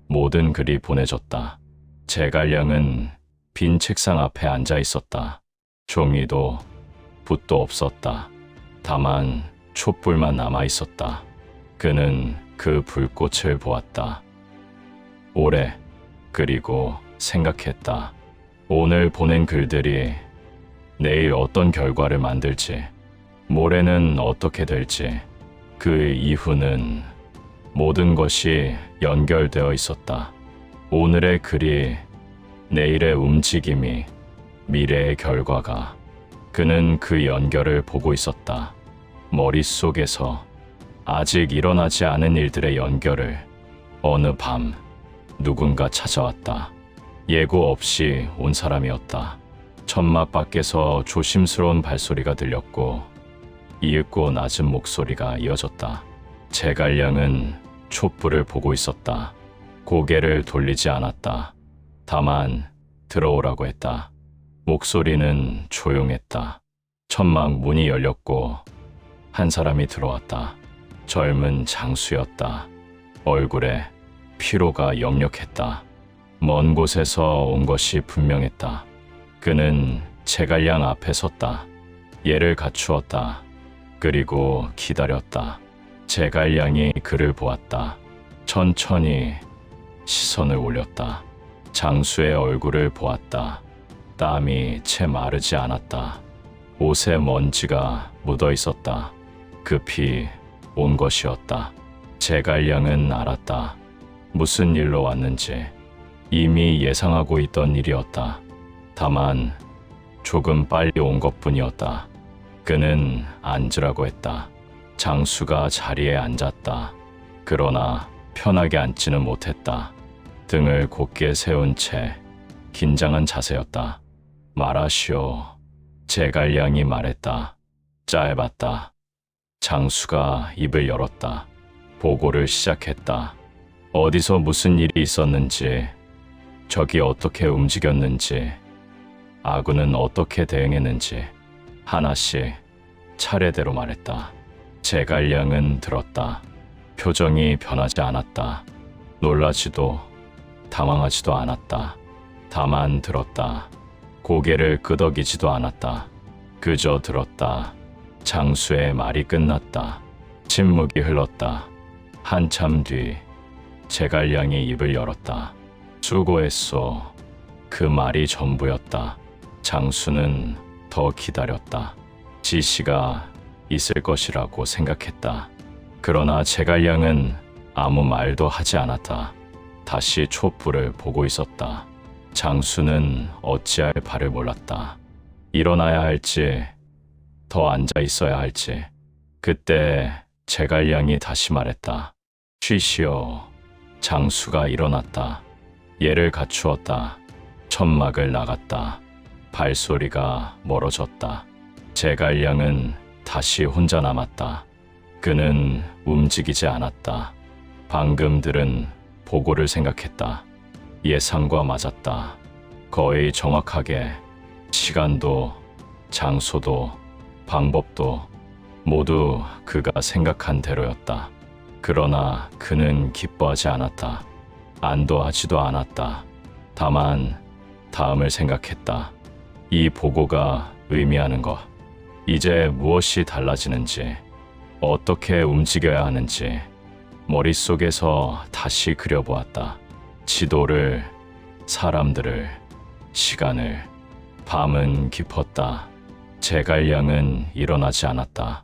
모든 글이 보내졌다. 제갈량은 빈 책상 앞에 앉아 있었다. 종이도 붓도 없었다. 다만 촛불만 남아 있었다. 그는 그 불꽃을 보았다. 오래, 그리고 생각했다. 오늘 보낸 글들이 내일 어떤 결과를 만들지, 모레는 어떻게 될지, 그 이후는 모든 것이 연결되어 있었다. 오늘의 글이 내일의 움직임이, 미래의 결과가. 그는 그 연결을 보고 있었다. 머릿속에서 아직 일어나지 않은 일들의 연결을. 어느 밤 누군가 찾아왔다. 예고 없이 온 사람이었다. 천막 밖에서 조심스러운 발소리가 들렸고 이윽고 낮은 목소리가 이어졌다. 제갈량은 촛불을 보고 있었다. 고개를 돌리지 않았다. 다만 들어오라고 했다. 목소리는 조용했다. 천막 문이 열렸고 한 사람이 들어왔다. 젊은 장수였다. 얼굴에 피로가 역력했다. 먼 곳에서 온 것이 분명했다. 그는 제갈량 앞에 섰다. 예를 갖추었다. 그리고 기다렸다. 제갈량이 그를 보았다. 천천히 시선을 올렸다. 장수의 얼굴을 보았다. 땀이 채 마르지 않았다. 옷에 먼지가 묻어 있었다. 급히 온 것이었다. 제갈량은 알았다. 무슨 일로 왔는지. 이미 예상하고 있던 일이었다. 다만 조금 빨리 온 것뿐이었다. 그는 앉으라고 했다. 장수가 자리에 앉았다. 그러나 편하게 앉지는 못했다. 등을 곧게 세운 채 긴장한 자세였다. 말하시오. 제갈량이 말했다. 짧았다. 장수가 입을 열었다. 보고를 시작했다. 어디서 무슨 일이 있었는지, 적이 어떻게 움직였는지, 아군은 어떻게 대응했는지 하나씩 차례대로 말했다. 제갈량은 들었다. 표정이 변하지 않았다. 놀라지도 당황하지도 않았다. 다만 들었다. 고개를 끄덕이지도 않았다. 그저 들었다. 장수의 말이 끝났다. 침묵이 흘렀다. 한참 뒤 제갈량이 입을 열었다. 수고했소. 그 말이 전부였다. 장수는 더 기다렸다. 지시가 있을 것이라고 생각했다. 그러나 제갈량은 아무 말도 하지 않았다. 다시 촛불을 보고 있었다. 장수는 어찌할 바를 몰랐다. 일어나야 할지, 더 앉아 있어야 할지. 그때 제갈량이 다시 말했다. 쉬시오. 장수가 일어났다. 예를 갖추었다. 천막을 나갔다. 발소리가 멀어졌다. 제갈량은 다시 혼자 남았다. 그는 움직이지 않았다. 방금 들은 보고를 생각했다. 예상과 맞았다. 거의 정확하게 시간도, 장소도, 방법도 모두 그가 생각한 대로였다. 그러나 그는 기뻐하지 않았다. 안도하지도 않았다. 다만 다음을 생각했다. 이 보고가 의미하는 것, 이제 무엇이 달라지는지, 어떻게 움직여야 하는지 머릿속에서 다시 그려보았다. 지도를, 사람들을, 시간을. 밤은 깊었다. 제갈량은 일어나지 않았다.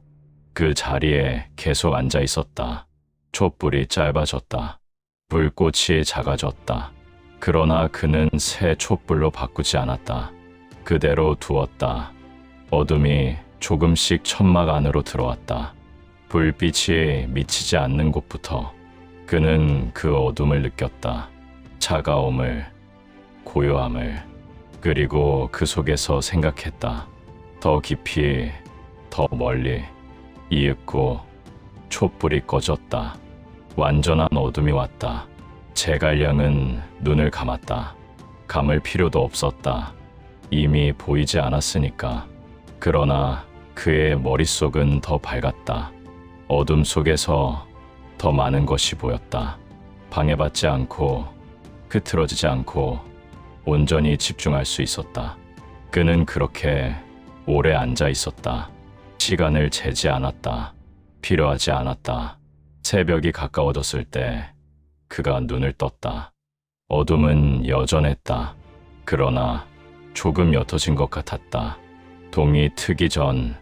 그 자리에 계속 앉아 있었다. 촛불이 짧아졌다. 불꽃이 작아졌다. 그러나 그는 새 촛불로 바꾸지 않았다. 그대로 두었다. 어둠이 조금씩 천막 안으로 들어왔다. 불빛이 미치지 않는 곳부터 그는 그 어둠을 느꼈다. 차가움을, 고요함을. 그리고 그 속에서 생각했다. 더 깊이, 더 멀리. 이윽고 촛불이 꺼졌다. 완전한 어둠이 왔다. 제갈량은 눈을 감았다. 감을 필요도 없었다. 이미 보이지 않았으니까. 그러나 그의 머릿속은 더 밝았다. 어둠 속에서 더 많은 것이 보였다. 방해받지 않고 흐트러지지 않고 온전히 집중할 수 있었다. 그는 그렇게 오래 앉아 있었다. 시간을 재지 않았다. 필요하지 않았다. 새벽이 가까워졌을 때 그가 눈을 떴다. 어둠은 여전했다. 그러나 조금 옅어진 것 같았다. 동이 트기 전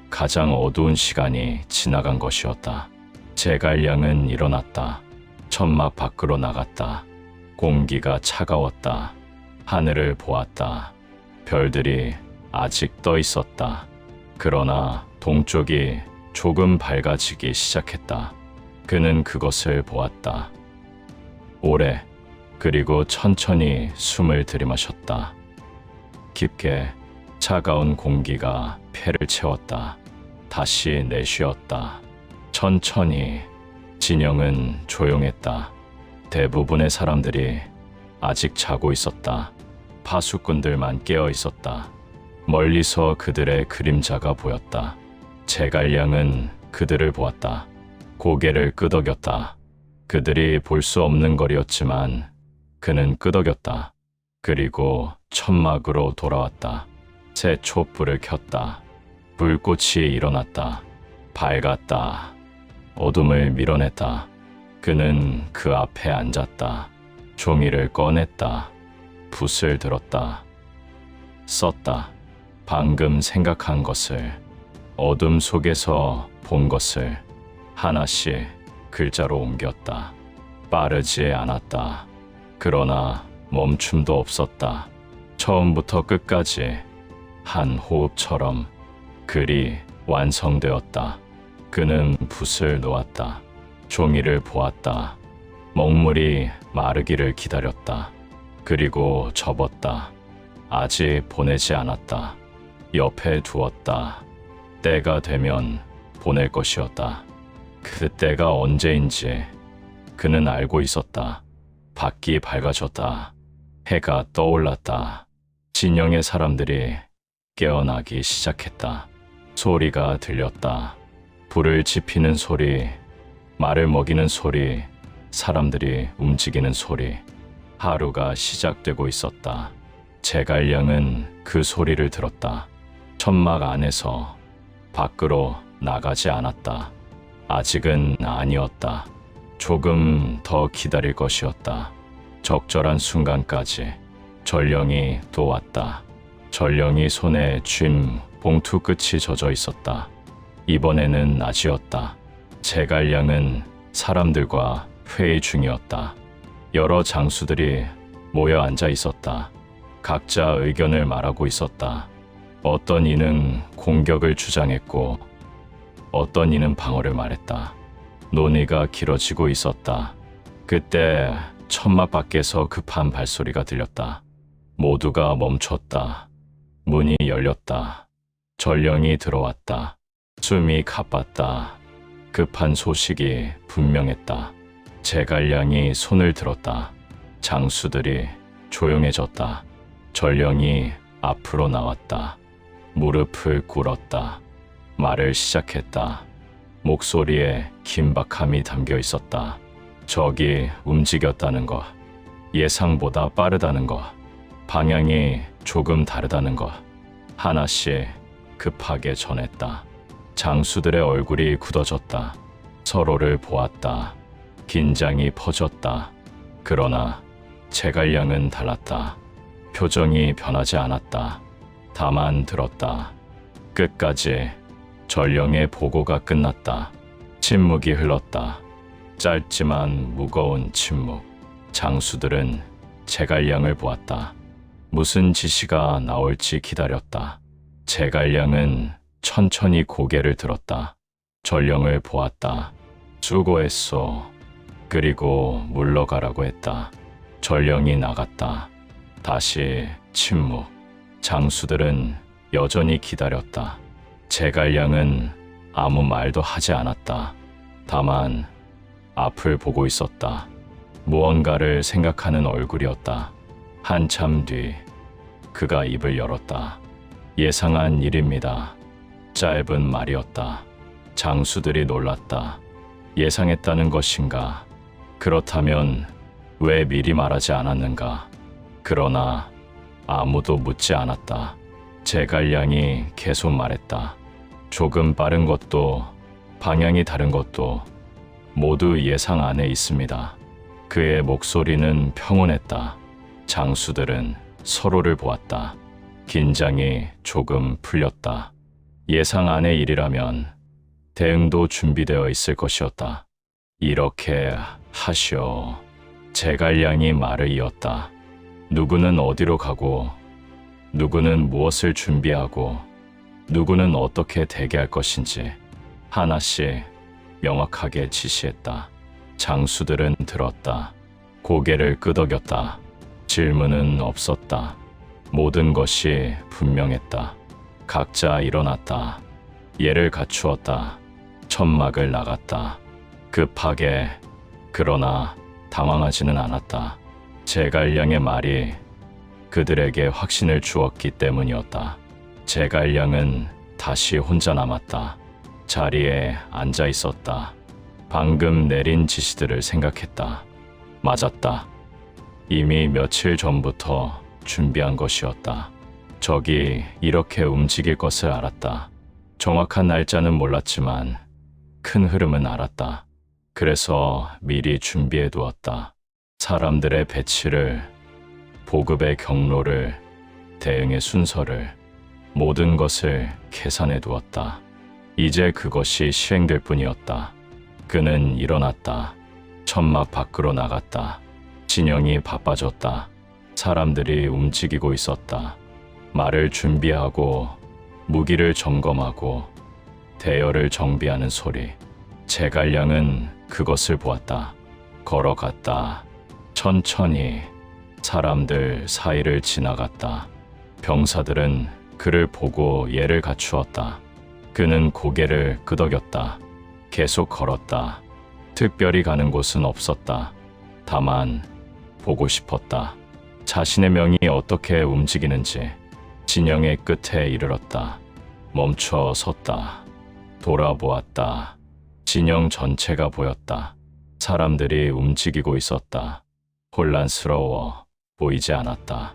가장 어두운 시간이 지나간 것이었다. 제갈량은 일어났다. 천막 밖으로 나갔다. 공기가 차가웠다. 하늘을 보았다. 별들이 아직 떠 있었다. 그러나 동쪽이 조금 밝아지기 시작했다. 그는 그것을 보았다. 오래, 그리고 천천히 숨을 들이마셨다. 깊게 차가운 공기가 폐를 채웠다. 다시 내쉬었다. 천천히. 진영은 조용했다. 대부분의 사람들이 아직 자고 있었다. 파수꾼들만 깨어 있었다. 멀리서 그들의 그림자가 보였다. 제갈량은 그들을 보았다. 고개를 끄덕였다. 그들이 볼 수 없는 거리였지만 그는 끄덕였다. 그리고 천막으로 돌아왔다. 새 촛불을 켰다. 불꽃이 일어났다. 밝았다. 어둠을 밀어냈다. 그는 그 앞에 앉았다. 종이를 꺼냈다. 붓을 들었다. 썼다. 방금 생각한 것을, 어둠 속에서 본 것을 하나씩 글자로 옮겼다. 빠르지 않았다. 그러나 멈춤도 없었다. 처음부터 끝까지 한 호흡처럼 글이 완성되었다. 그는 붓을 놓았다. 종이를 보았다. 먹물이 마르기를 기다렸다. 그리고 접었다. 아직 보내지 않았다. 옆에 두었다. 때가 되면 보낼 것이었다. 그 때가 언제인지 그는 알고 있었다. 밖이 밝아졌다. 해가 떠올랐다. 진영의 사람들이 깨어나기 시작했다. 소리가 들렸다. 불을 지피는 소리, 말을 먹이는 소리, 사람들이 움직이는 소리. 하루가 시작되고 있었다. 제갈량은 그 소리를 들었다. 천막 안에서 밖으로 나가지 않았다. 아직은 아니었다. 조금 더 기다릴 것이었다. 적절한 순간까지. 전령이 또 왔다. 전령이 손에 쥔 봉투 끝이 젖어 있었다. 이번에는 낮이었다. 제갈량은 사람들과 회의 중이었다. 여러 장수들이 모여 앉아 있었다. 각자 의견을 말하고 있었다. 어떤 이는 공격을 주장했고 어떤 이는 방어를 말했다. 논의가 길어지고 있었다. 그때 천막 밖에서 급한 발소리가 들렸다. 모두가 멈췄다. 문이 열렸다. 전령이 들어왔다. 숨이 가빴다. 급한 소식이 분명했다. 제갈량이 손을 들었다. 장수들이 조용해졌다. 전령이 앞으로 나왔다. 무릎을 꿇었다. 말을 시작했다. 목소리에 긴박함이 담겨 있었다. 적이 움직였다는 것, 예상보다 빠르다는 것, 방향이 조금 다르다는 것, 하나씩 급하게 전했다. 장수들의 얼굴이 굳어졌다. 서로를 보았다. 긴장이 퍼졌다. 그러나 제갈량은 달랐다. 표정이 변하지 않았다. 다만 들었다. 끝까지 전령의 보고가 끝났다. 침묵이 흘렀다. 짧지만 무거운 침묵. 장수들은 제갈량을 보았다. 무슨 지시가 나올지 기다렸다. 제갈량은 천천히 고개를 들었다. 전령을 보았다. 수고했소. 그리고 물러가라고 했다. 전령이 나갔다. 다시 침묵. 장수들은 여전히 기다렸다. 제갈량은 아무 말도 하지 않았다. 다만 앞을 보고 있었다. 무언가를 생각하는 얼굴이었다. 한참 뒤 그가 입을 열었다. 예상한 일입니다. 짧은 말이었다. 장수들이 놀랐다. 예상했다는 것인가? 그렇다면 왜 미리 말하지 않았는가? 그러나 아무도 묻지 않았다. 제갈량이 계속 말했다. 조금 빠른 것도 방향이 다른 것도 모두 예상 안에 있습니다. 그의 목소리는 평온했다. 장수들은 서로를 보았다. 긴장이 조금 풀렸다. 예상 안의 일이라면 대응도 준비되어 있을 것이었다. 이렇게 하시오. 제갈량이 말을 이었다. 누구는 어디로 가고, 누구는 무엇을 준비하고, 누구는 어떻게 대기할 것인지 하나씩 명확하게 지시했다. 장수들은 들었다. 고개를 끄덕였다. 질문은 없었다. 모든 것이 분명했다. 각자 일어났다. 예를 갖추었다. 천막을 나갔다. 급하게, 그러나 당황하지는 않았다. 제갈량의 말이 그들에게 확신을 주었기 때문이었다. 제갈량은 다시 혼자 남았다. 자리에 앉아 있었다. 방금 내린 지시들을 생각했다. 맞았다. 이미 며칠 전부터 준비한 것이었다. 적이 이렇게 움직일 것을 알았다. 정확한 날짜는 몰랐지만 큰 흐름은 알았다. 그래서 미리 준비해 두었다. 사람들의 배치를, 보급의 경로를, 대응의 순서를, 모든 것을 계산해 두었다. 이제 그것이 시행될 뿐이었다. 그는 일어났다. 천막 밖으로 나갔다. 진영이 바빠졌다. 사람들이 움직이고 있었다. 말을 준비하고, 무기를 점검하고, 대열을 정비하는 소리. 제갈량은 그것을 보았다. 걸어갔다. 천천히 사람들 사이를 지나갔다. 병사들은 그를 보고 예를 갖추었다. 그는 고개를 끄덕였다. 계속 걸었다. 특별히 가는 곳은 없었다. 다만 보고 싶었다. 자신의 명이 어떻게 움직이는지. 진영의 끝에 이르렀다. 멈춰 섰다. 돌아보았다. 진영 전체가 보였다. 사람들이 움직이고 있었다. 혼란스러워 보이지 않았다.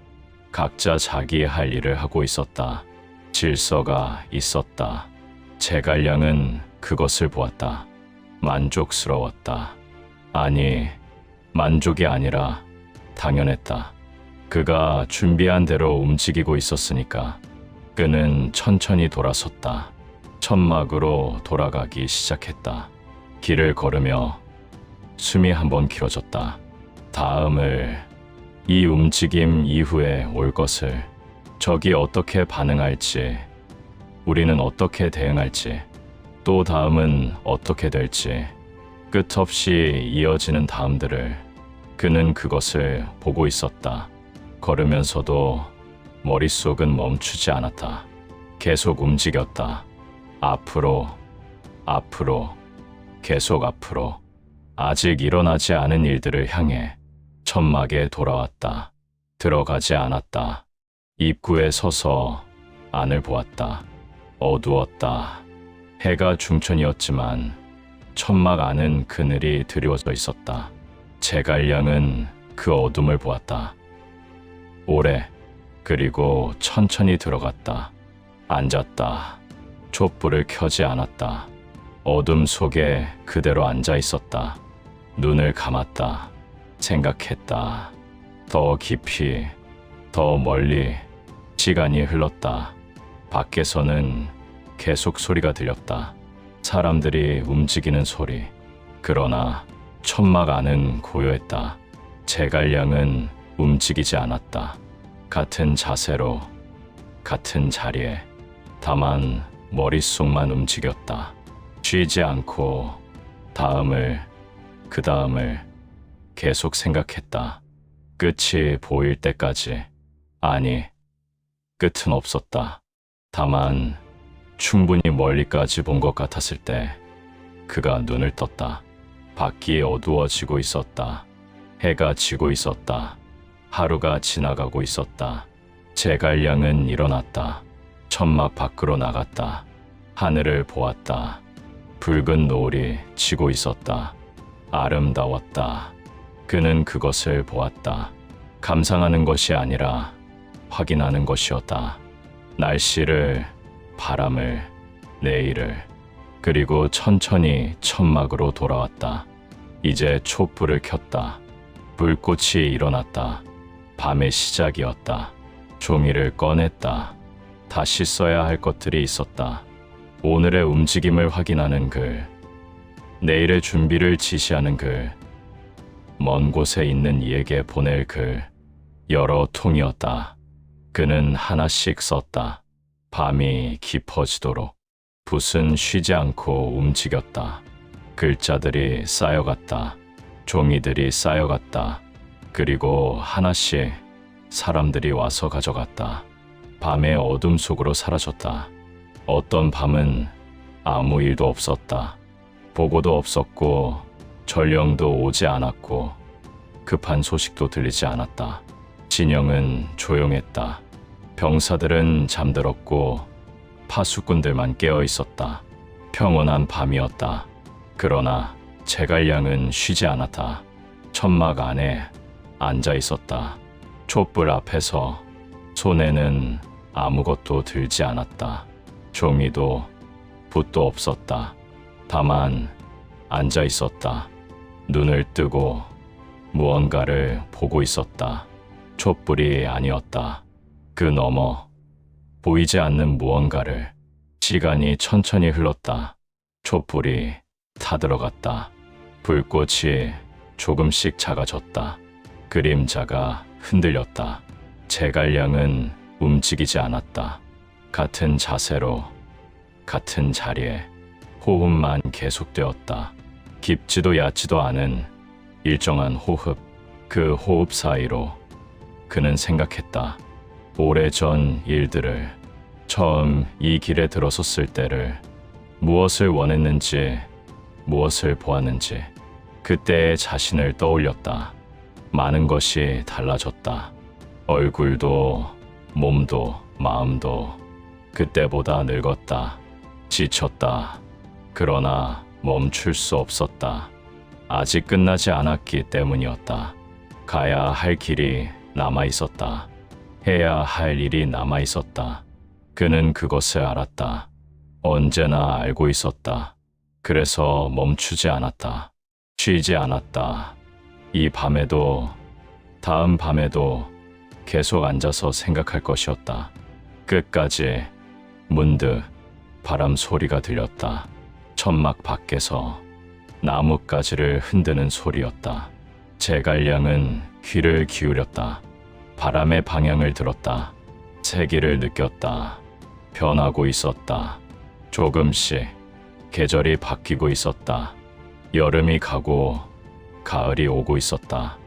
각자 자기의 할 일을 하고 있었다. 질서가 있었다. 제갈량은 그것을 보았다. 만족스러웠다. 아니, 만족이 아니라 당연했다. 그가 준비한 대로 움직이고 있었으니까. 그는 천천히 돌아섰다. 천막으로 돌아가기 시작했다. 길을 걸으며 숨이 한번 길어졌다. 다음을, 이 움직임 이후에 올 것을, 적이 어떻게 반응할지, 우리는 어떻게 대응할지, 또 다음은 어떻게 될지, 끝없이 이어지는 다음들을 그는 그것을 보고 있었다. 걸으면서도 머릿속은 멈추지 않았다. 계속 움직였다. 앞으로, 앞으로, 계속 앞으로. 아직 일어나지 않은 일들을 향해 천막에 돌아왔다. 들어가지 않았다. 입구에 서서 안을 보았다. 어두웠다. 해가 중천이었지만 천막 안은 그늘이 드리워져 있었다. 제갈량은 그 어둠을 보았다. 오래, 그리고 천천히 들어갔다. 앉았다. 촛불을 켜지 않았다. 어둠 속에 그대로 앉아 있었다. 눈을 감았다. 생각했다. 더 깊이, 더 멀리. 시간이 흘렀다. 밖에서는 계속 소리가 들렸다. 사람들이 움직이는 소리. 그러나 천막 안은 고요했다. 제갈량은 움직이지 않았다. 같은 자세로, 같은 자리에. 다만 머릿속만 움직였다. 쉬지 않고 다음을, 그 다음을 계속 생각했다. 끝이 보일 때까지. 아니, 끝은 없었다. 다만 충분히 멀리까지 본 것 같았을 때 그가 눈을 떴다. 밖이 어두워지고 있었다. 해가 지고 있었다. 하루가 지나가고 있었다. 제갈량은 일어났다. 천막 밖으로 나갔다. 하늘을 보았다. 붉은 노을이 지고 있었다. 아름다웠다. 그는 그것을 보았다. 감상하는 것이 아니라 확인하는 것이었다. 날씨를, 바람을, 내일을, 그리고 천천히 천막으로 돌아왔다. 이제 촛불을 켰다. 불꽃이 일어났다. 밤의 시작이었다. 종이를 꺼냈다. 다시 써야 할 것들이 있었다. 오늘의 움직임을 확인하는 글, 내일의 준비를 지시하는 글, 먼 곳에 있는 이에게 보낼 글, 여러 통이었다. 그는 하나씩 썼다. 밤이 깊어지도록. 붓은 쉬지 않고 움직였다. 글자들이 쌓여갔다. 종이들이 쌓여갔다. 그리고 하나씩 사람들이 와서 가져갔다. 밤의 어둠 속으로 사라졌다. 어떤 밤은 아무 일도 없었다. 보고도 없었고 전령도 오지 않았고 급한 소식도 들리지 않았다. 진영은 조용했다. 병사들은 잠들었고 파수꾼들만 깨어 있었다. 평온한 밤이었다. 그러나 제갈량은 쉬지 않았다. 천막 안에 앉아 있었다. 촛불 앞에서 손에는 아무것도 들지 않았다. 종이도 붓도 없었다. 다만 앉아 있었다. 눈을 뜨고 무언가를 보고 있었다. 촛불이 아니었다. 그 너머 보이지 않는 무언가를. 시간이 천천히 흘렀다. 촛불이 타들어갔다. 불꽃이 조금씩 작아졌다. 그림자가 흔들렸다. 제갈량은 움직이지 않았다. 같은 자세로, 같은 자리에 호흡만 계속되었다. 깊지도 얕지도 않은 일정한 호흡. 그 호흡 사이로 그는 생각했다. 오래전 일들을, 처음 이 길에 들어섰을 때를, 무엇을 원했는지, 무엇을 보았는지, 그때의 자신을 떠올렸다. 많은 것이 달라졌다. 얼굴도, 몸도, 마음도 그때보다 늙었다. 지쳤다. 그러나 멈출 수 없었다. 아직 끝나지 않았기 때문이었다. 가야 할 길이 남아 있었다. 해야 할 일이 남아 있었다. 그는 그것을 알았다. 언제나 알고 있었다. 그래서 멈추지 않았다. 쉬지 않았다. 이 밤에도, 다음 밤에도 계속 앉아서 생각할 것이었다. 끝까지. 문득 바람 소리가 들렸다. 천막 밖에서 나뭇가지를 흔드는 소리였다. 제갈량은 귀를 기울였다. 바람의 방향을 들었다. 세기를 느꼈다. 변하고 있었다. 조금씩 계절이 바뀌고 있었다. 여름이 가고 가을이 오고 있었다.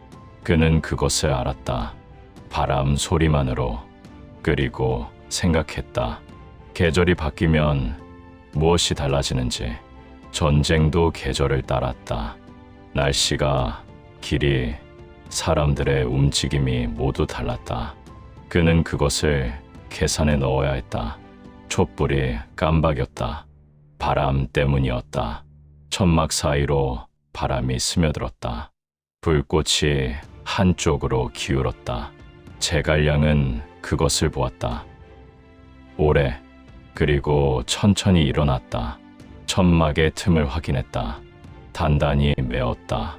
그는 그것을 알았다. 바람 소리만으로. 그리고 생각했다. 계절이 바뀌면 무엇이 달라지는지. 전쟁도 계절을 따랐다. 날씨가, 길이, 사람들의 움직임이 모두 달랐다. 그는 그것을 계산에 넣어야 했다. 촛불이 깜박였다. 바람 때문이었다. 천막 사이로 바람이 스며들었다. 불꽃이 한쪽으로 기울었다. 제갈량은 그것을 보았다. 오래, 그리고 천천히 일어났다. 천막의 틈을 확인했다. 단단히 메었다.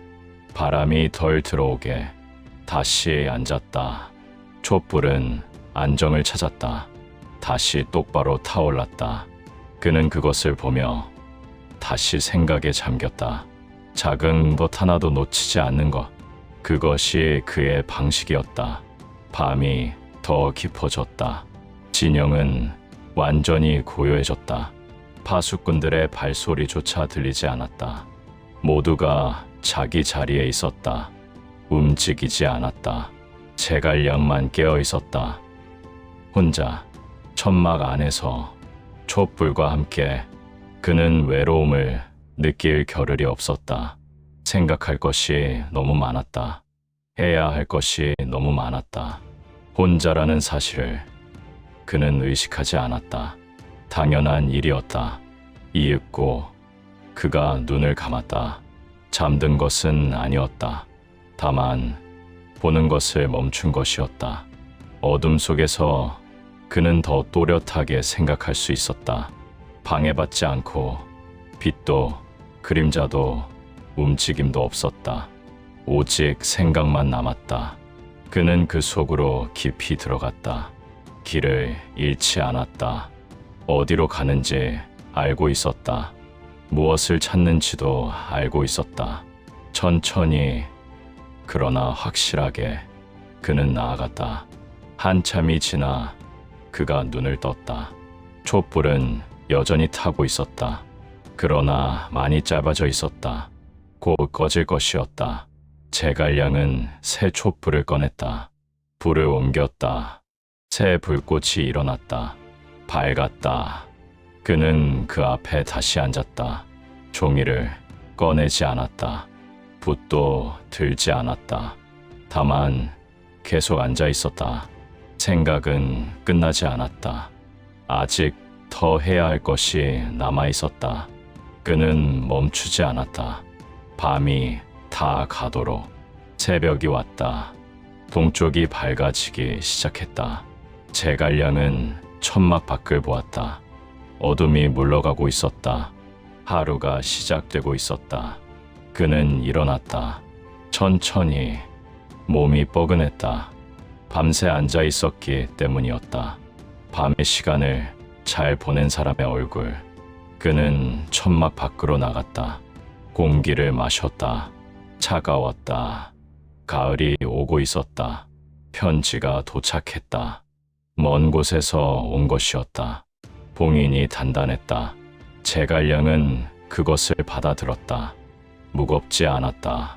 바람이 덜 들어오게 다시 앉았다. 촛불은 안정을 찾았다. 다시 똑바로 타올랐다. 그는 그것을 보며 다시 생각에 잠겼다. 작은 것 하나도 놓치지 않는 것. 그것이 그의 방식이었다. 밤이 더 깊어졌다. 진영은 완전히 고요해졌다. 파수꾼들의 발소리조차 들리지 않았다. 모두가 자기 자리에 있었다. 움직이지 않았다. 제갈량만 깨어 있었다. 혼자 천막 안에서 촛불과 함께 그는 외로움을 느낄 겨를이 없었다. 생각할 것이 너무 많았다. 해야 할 것이 너무 많았다. 혼자라는 사실을 그는 의식하지 않았다. 당연한 일이었다. 이윽고 그가 눈을 감았다. 잠든 것은 아니었다. 다만 보는 것을 멈춘 것이었다. 어둠 속에서 그는 더 또렷하게 생각할 수 있었다. 방해받지 않고 빛도 그림자도 움직임도 없었다. 오직 생각만 남았다. 그는 그 속으로 깊이 들어갔다. 길을 잃지 않았다. 어디로 가는지 알고 있었다. 무엇을 찾는지도 알고 있었다. 천천히 그러나 확실하게 그는 나아갔다. 한참이 지나 그가 눈을 떴다. 촛불은 여전히 타고 있었다. 그러나 많이 짧아져 있었다. 곧 꺼질 것이었다. 제갈량은 새 촛불을 꺼냈다. 불을 옮겼다. 새 불꽃이 일어났다. 밝았다. 그는 그 앞에 다시 앉았다. 종이를 꺼내지 않았다. 붓도 들지 않았다. 다만 계속 앉아 있었다. 생각은 끝나지 않았다. 아직 더 해야 할 것이 남아 있었다. 그는 멈추지 않았다. 밤이 다 가도록 새벽이 왔다. 동쪽이 밝아지기 시작했다. 제갈량은 천막 밖을 보았다. 어둠이 물러가고 있었다. 하루가 시작되고 있었다. 그는 일어났다. 천천히. 몸이 뻐근했다. 밤새 앉아 있었기 때문이었다. 밤의 시간을 잘 보낸 사람의 얼굴. 그는 천막 밖으로 나갔다. 공기를 마셨다. 차가웠다. 가을이 오고 있었다. 편지가 도착했다. 먼 곳에서 온 것이었다. 봉인이 단단했다. 제갈량은 그것을 받아들었다. 무겁지 않았다.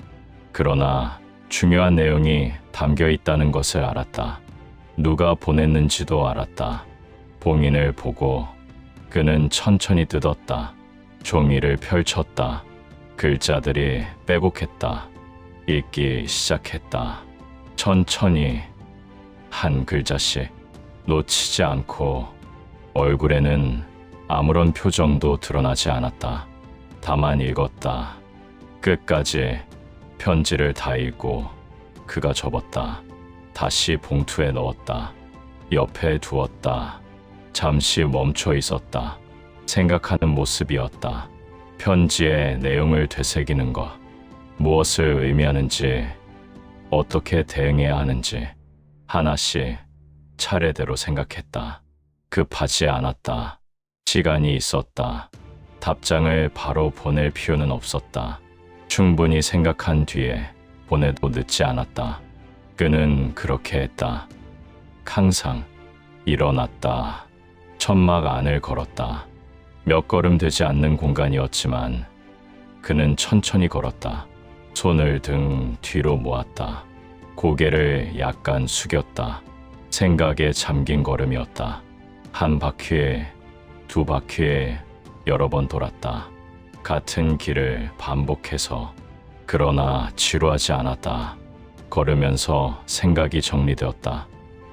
그러나 중요한 내용이 담겨 있다는 것을 알았다. 누가 보냈는지도 알았다. 봉인을 보고 그는 천천히 뜯었다. 종이를 펼쳤다. 글자들이 빼곡했다. 읽기 시작했다. 천천히 한 글자씩 놓치지 않고. 얼굴에는 아무런 표정도 드러나지 않았다. 다만 읽었다. 끝까지 편지를 다 읽고 그가 접었다. 다시 봉투에 넣었다. 옆에 두었다. 잠시 멈춰 있었다. 생각하는 모습이었다. 편지의 내용을 되새기는 것. 무엇을 의미하는지, 어떻게 대응해야 하는지 하나씩 차례대로 생각했다. 급하지 않았다. 시간이 있었다. 답장을 바로 보낼 필요는 없었다. 충분히 생각한 뒤에 보내도 늦지 않았다. 그는 그렇게 했다. 항상 일어났다. 천막 안을 걸었다. 몇 걸음 되지 않는 공간이었지만 그는 천천히 걸었다. 손을 등 뒤로 모았다. 고개를 약간 숙였다. 생각에 잠긴 걸음이었다. 한 바퀴에, 두 바퀴에 여러 번 돌았다. 같은 길을 반복해서. 그러나 지루하지 않았다. 걸으면서 생각이 정리되었다.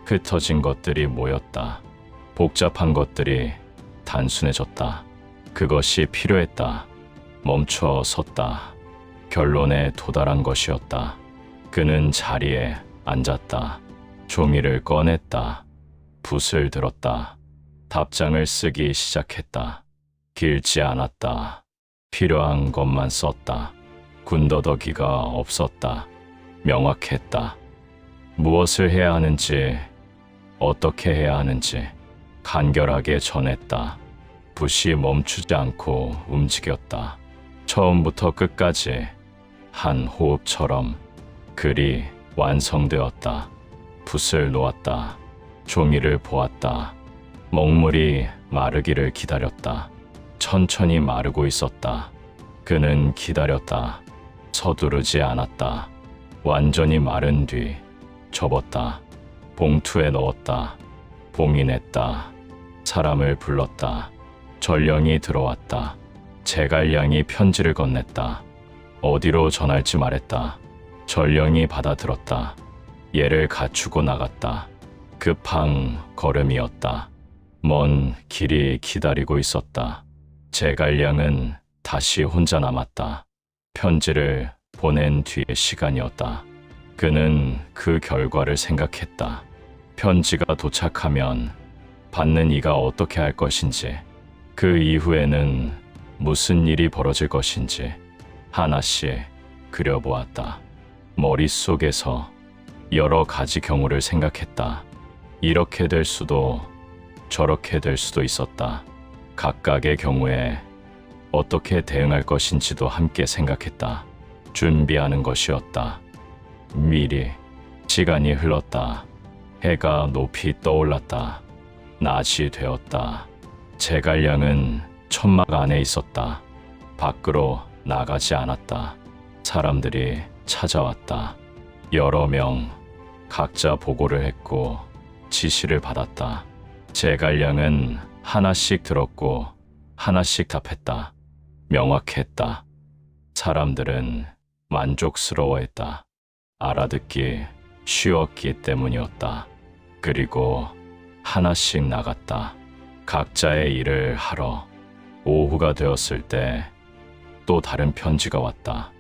흩어진 것들이 모였다. 복잡한 것들이 단순해졌다. 그것이 필요했다. 멈춰 섰다. 결론에 도달한 것이었다. 그는 자리에 앉았다. 종이를 꺼냈다. 붓을 들었다. 답장을 쓰기 시작했다. 길지 않았다. 필요한 것만 썼다. 군더더기가 없었다. 명확했다. 무엇을 해야 하는지, 어떻게 해야 하는지 간결하게 전했다. 붓이 멈추지 않고 움직였다. 처음부터 끝까지 한 호흡처럼 글이 완성되었다. 붓을 놓았다. 종이를 보았다. 먹물이 마르기를 기다렸다. 천천히 마르고 있었다. 그는 기다렸다. 서두르지 않았다. 완전히 마른 뒤 접었다. 봉투에 넣었다. 봉인했다. 사람을 불렀다. 전령이 들어왔다. 제갈량이 편지를 건넸다. 어디로 전할지 말했다. 전령이 받아들었다. 얘를 갖추고 나갔다. 급한 걸음이었다. 먼 길이 기다리고 있었다. 제갈량은 다시 혼자 남았다. 편지를 보낸 뒤의 시간이었다. 그는 그 결과를 생각했다. 편지가 도착하면 받는 이가 어떻게 할 것인지, 그 이후에는 무슨 일이 벌어질 것인지 하나씩 그려보았다. 머릿속에서 여러 가지 경우를 생각했다. 이렇게 될 수도 저렇게 될 수도 있었다. 각각의 경우에 어떻게 대응할 것인지도 함께 생각했다. 준비하는 것이었다. 미리. 시간이 흘렀다. 해가 높이 떠올랐다. 낮이 되었다. 제갈량은 천막 안에 있었다. 밖으로 나가지 않았다. 사람들이 찾아왔다. 여러 명 각자 보고를 했고 지시를 받았다. 제갈량은 하나씩 들었고 하나씩 답했다. 명확했다. 사람들은 만족스러워했다. 알아듣기 쉬웠기 때문이었다. 그리고 하나씩 나갔다. 각자의 일을 하러. 오후가 되었을 때 또 다른 편지가 왔다.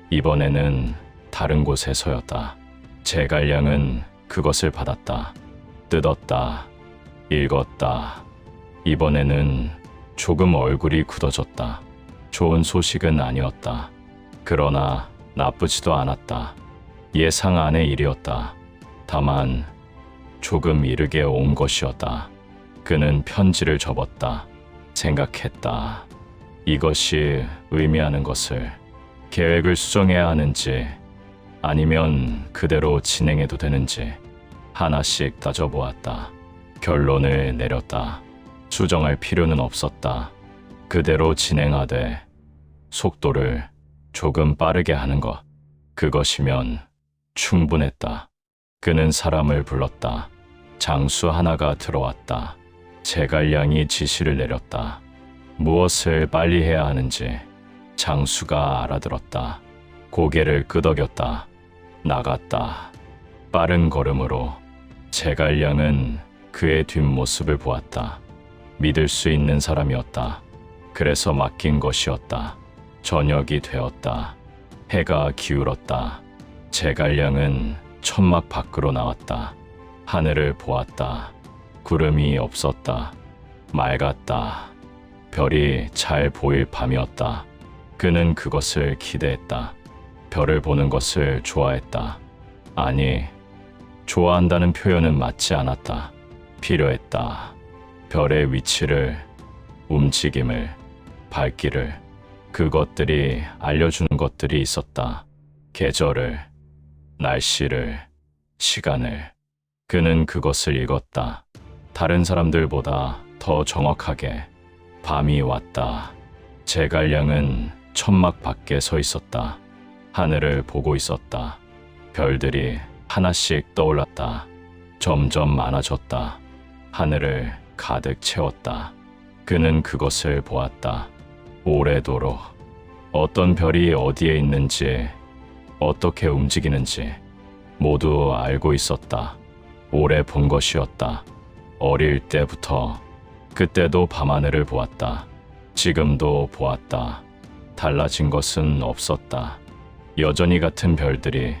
이번에는 다른 곳에서였다. 제갈량은 그것을 받았다. 뜯었다. 읽었다. 이번에는 조금 얼굴이 굳어졌다. 좋은 소식은 아니었다. 그러나 나쁘지도 않았다. 예상 안의 일이었다. 다만 조금 이르게 온 것이었다. 그는 편지를 접었다. 생각했다. 이것이 의미하는 것을. 계획을 수정해야 하는지 아니면 그대로 진행해도 되는지 하나씩 따져보았다. 결론을 내렸다. 수정할 필요는 없었다. 그대로 진행하되 속도를 조금 빠르게 하는 것. 그것이면 충분했다. 그는 사람을 불렀다. 장수 하나가 들어왔다. 제갈량이 지시를 내렸다. 무엇을 빨리 해야 하는지 장수가 알아들었다. 고개를 끄덕였다. 나갔다. 빠른 걸음으로 제갈량은 그의 뒷모습을 보았다. 믿을 수 있는 사람이었다. 그래서 맡긴 것이었다. 저녁이 되었다. 해가 기울었다. 제갈량은 천막 밖으로 나왔다. 하늘을 보았다. 구름이 없었다. 맑았다. 별이 잘 보일 밤이었다. 그는 그것을 기대했다. 별을 보는 것을 좋아했다. 아니, 좋아한다는 표현은 맞지 않았다. 필요했다. 별의 위치를, 움직임을, 밝기를, 그것들이 알려주는 것들이 있었다. 계절을, 날씨를, 시간을. 그는 그것을 읽었다. 다른 사람들보다 더 정확하게. 밤이 왔다. 제갈량은 천막 밖에 서 있었다. 하늘을 보고 있었다. 별들이 하나씩 떠올랐다. 점점 많아졌다. 하늘을 가득 채웠다. 그는 그것을 보았다. 오래도록 어떤 별이 어디에 있는지, 어떻게 움직이는지 모두 알고 있었다. 오래 본 것이었다. 어릴 때부터. 그때도 밤하늘을 보았다. 지금도 보았다. 달라진 것은 없었다. 여전히 같은 별들이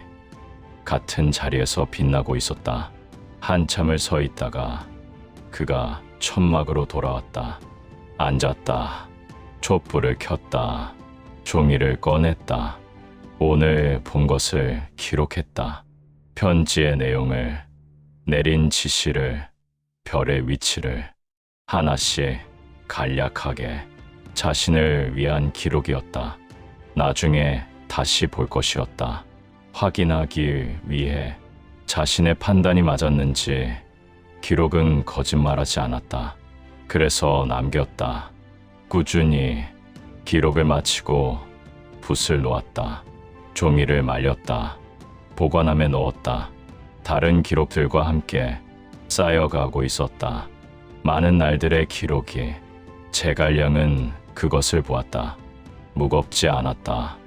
같은 자리에서 빛나고 있었다. 한참을 서 있다가 그가 천막으로 돌아왔다. 앉았다. 촛불을 켰다. 종이를 꺼냈다. 오늘 본 것을 기록했다. 편지의 내용을, 내린 지시를, 별의 위치를 하나씩 간략하게. 자신을 위한 기록이었다. 나중에 다시 볼 것이었다. 확인하기 위해 자신의 판단이 맞았는지. 기록은 거짓말하지 않았다. 그래서 남겼다. 꾸준히. 기록을 마치고 붓을 놓았다. 종이를 말렸다. 보관함에 넣었다. 다른 기록들과 함께 쌓여가고 있었다. 많은 날들의 기록이. 제갈량은 그것을 보았다. 무겁지 않았다.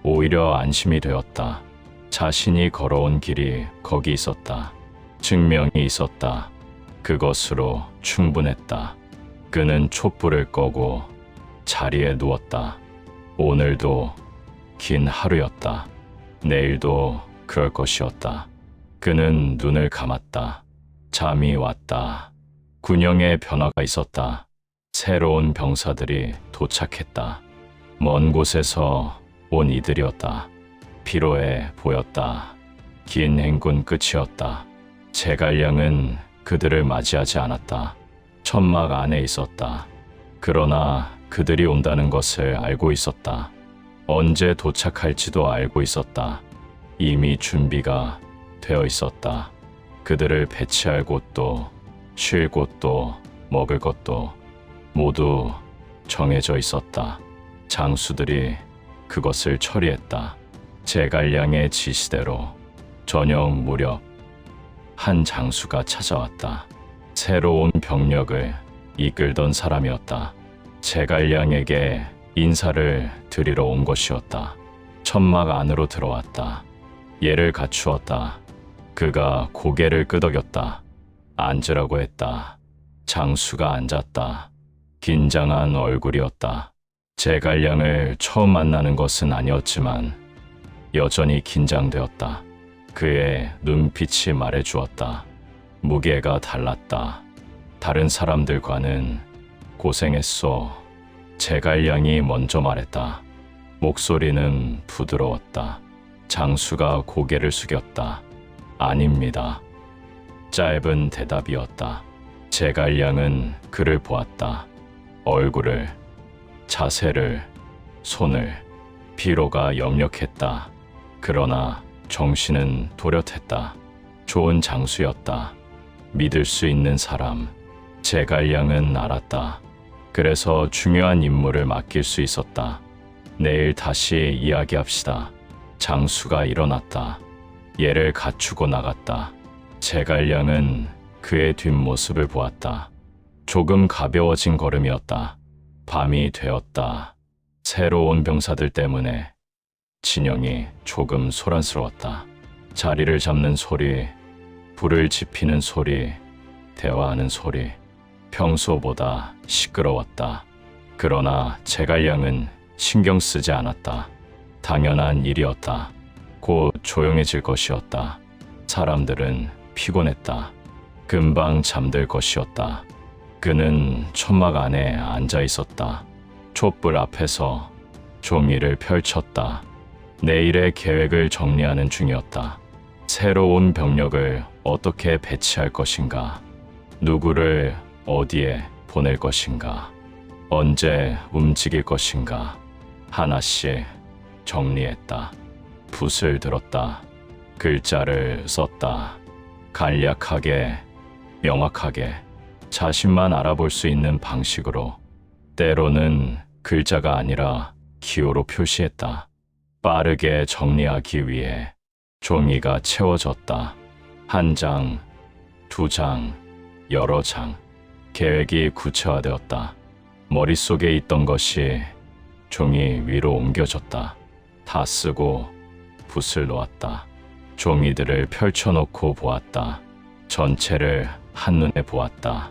오히려 안심이 되었다. 자신이 걸어온 길이 거기 있었다. 증명이 있었다. 그것으로 충분했다. 그는 촛불을 꺼고 자리에 누웠다. 오늘도 긴 하루였다. 내일도 그럴 것이었다. 그는 눈을 감았다. 잠이 왔다. 군영에 변화가 있었다. 새로운 병사들이 도착했다. 먼 곳에서 온 이들이었다. 피로해 보였다. 긴 행군 끝이었다. 제갈량은 그들을 맞이하지 않았다. 천막 안에 있었다. 그러나 그들이 온다는 것을 알고 있었다. 언제 도착할지도 알고 있었다. 이미 준비가 되어 있었다. 그들을 배치할 곳도, 쉴 곳도, 먹을 것도 모두 정해져 있었다. 장수들이 그것을 처리했다. 제갈량의 지시대로 저녁 무렵 한 장수가 찾아왔다. 새로운 병력을 이끌던 사람이었다. 제갈량에게 인사를 드리러 온 것이었다. 천막 안으로 들어왔다. 예를 갖추었다. 그가 고개를 끄덕였다. 앉으라고 했다. 장수가 앉았다. 긴장한 얼굴이었다. 제갈량을 처음 만나는 것은 아니었지만 여전히 긴장되었다. 그의 눈빛이 말해주었다. 무게가 달랐다. 다른 사람들과는 고생했소. 제갈량이 먼저 말했다. 목소리는 부드러웠다. 장수가 고개를 숙였다. 아닙니다. 짧은 대답이었다. 제갈량은 그를 보았다. 얼굴을, 자세를, 손을. 피로가 역력했다. 그러나 정신은 도렷했다. 좋은 장수였다. 믿을 수 있는 사람. 제갈량은 알았다. 그래서 중요한 임무를 맡길 수 있었다. 내일 다시 이야기합시다. 장수가 일어났다. 예를 갖추고 나갔다. 제갈량은 그의 뒷모습을 보았다. 조금 가벼워진 걸음이었다. 밤이 되었다. 새로운 병사들 때문에 진영이 조금 소란스러웠다. 자리를 잡는 소리, 불을 지피는 소리, 대화하는 소리. 평소보다 시끄러웠다. 그러나 제갈량은 신경 쓰지 않았다. 당연한 일이었다. 곧 조용해질 것이었다. 사람들은 피곤했다. 금방 잠들 것이었다. 그는 천막 안에 앉아 있었다. 촛불 앞에서 종이를 펼쳤다. 내일의 계획을 정리하는 중이었다. 새로운 병력을 어떻게 배치할 것인가? 누구를 어디에 보낼 것인가? 언제 움직일 것인가? 하나씩 정리했다. 붓을 들었다. 글자를 썼다. 간략하게, 명확하게, 자신만 알아볼 수 있는 방식으로. 때로는 글자가 아니라 기호로 표시했다. 빠르게 정리하기 위해 종이가 채워졌다. 한 장, 두 장, 여러 장. 계획이 구체화되었다. 머릿속에 있던 것이 종이 위로 옮겨졌다. 다 쓰고 붓을 놓았다. 종이들을 펼쳐놓고 보았다. 전체를 한눈에 보았다.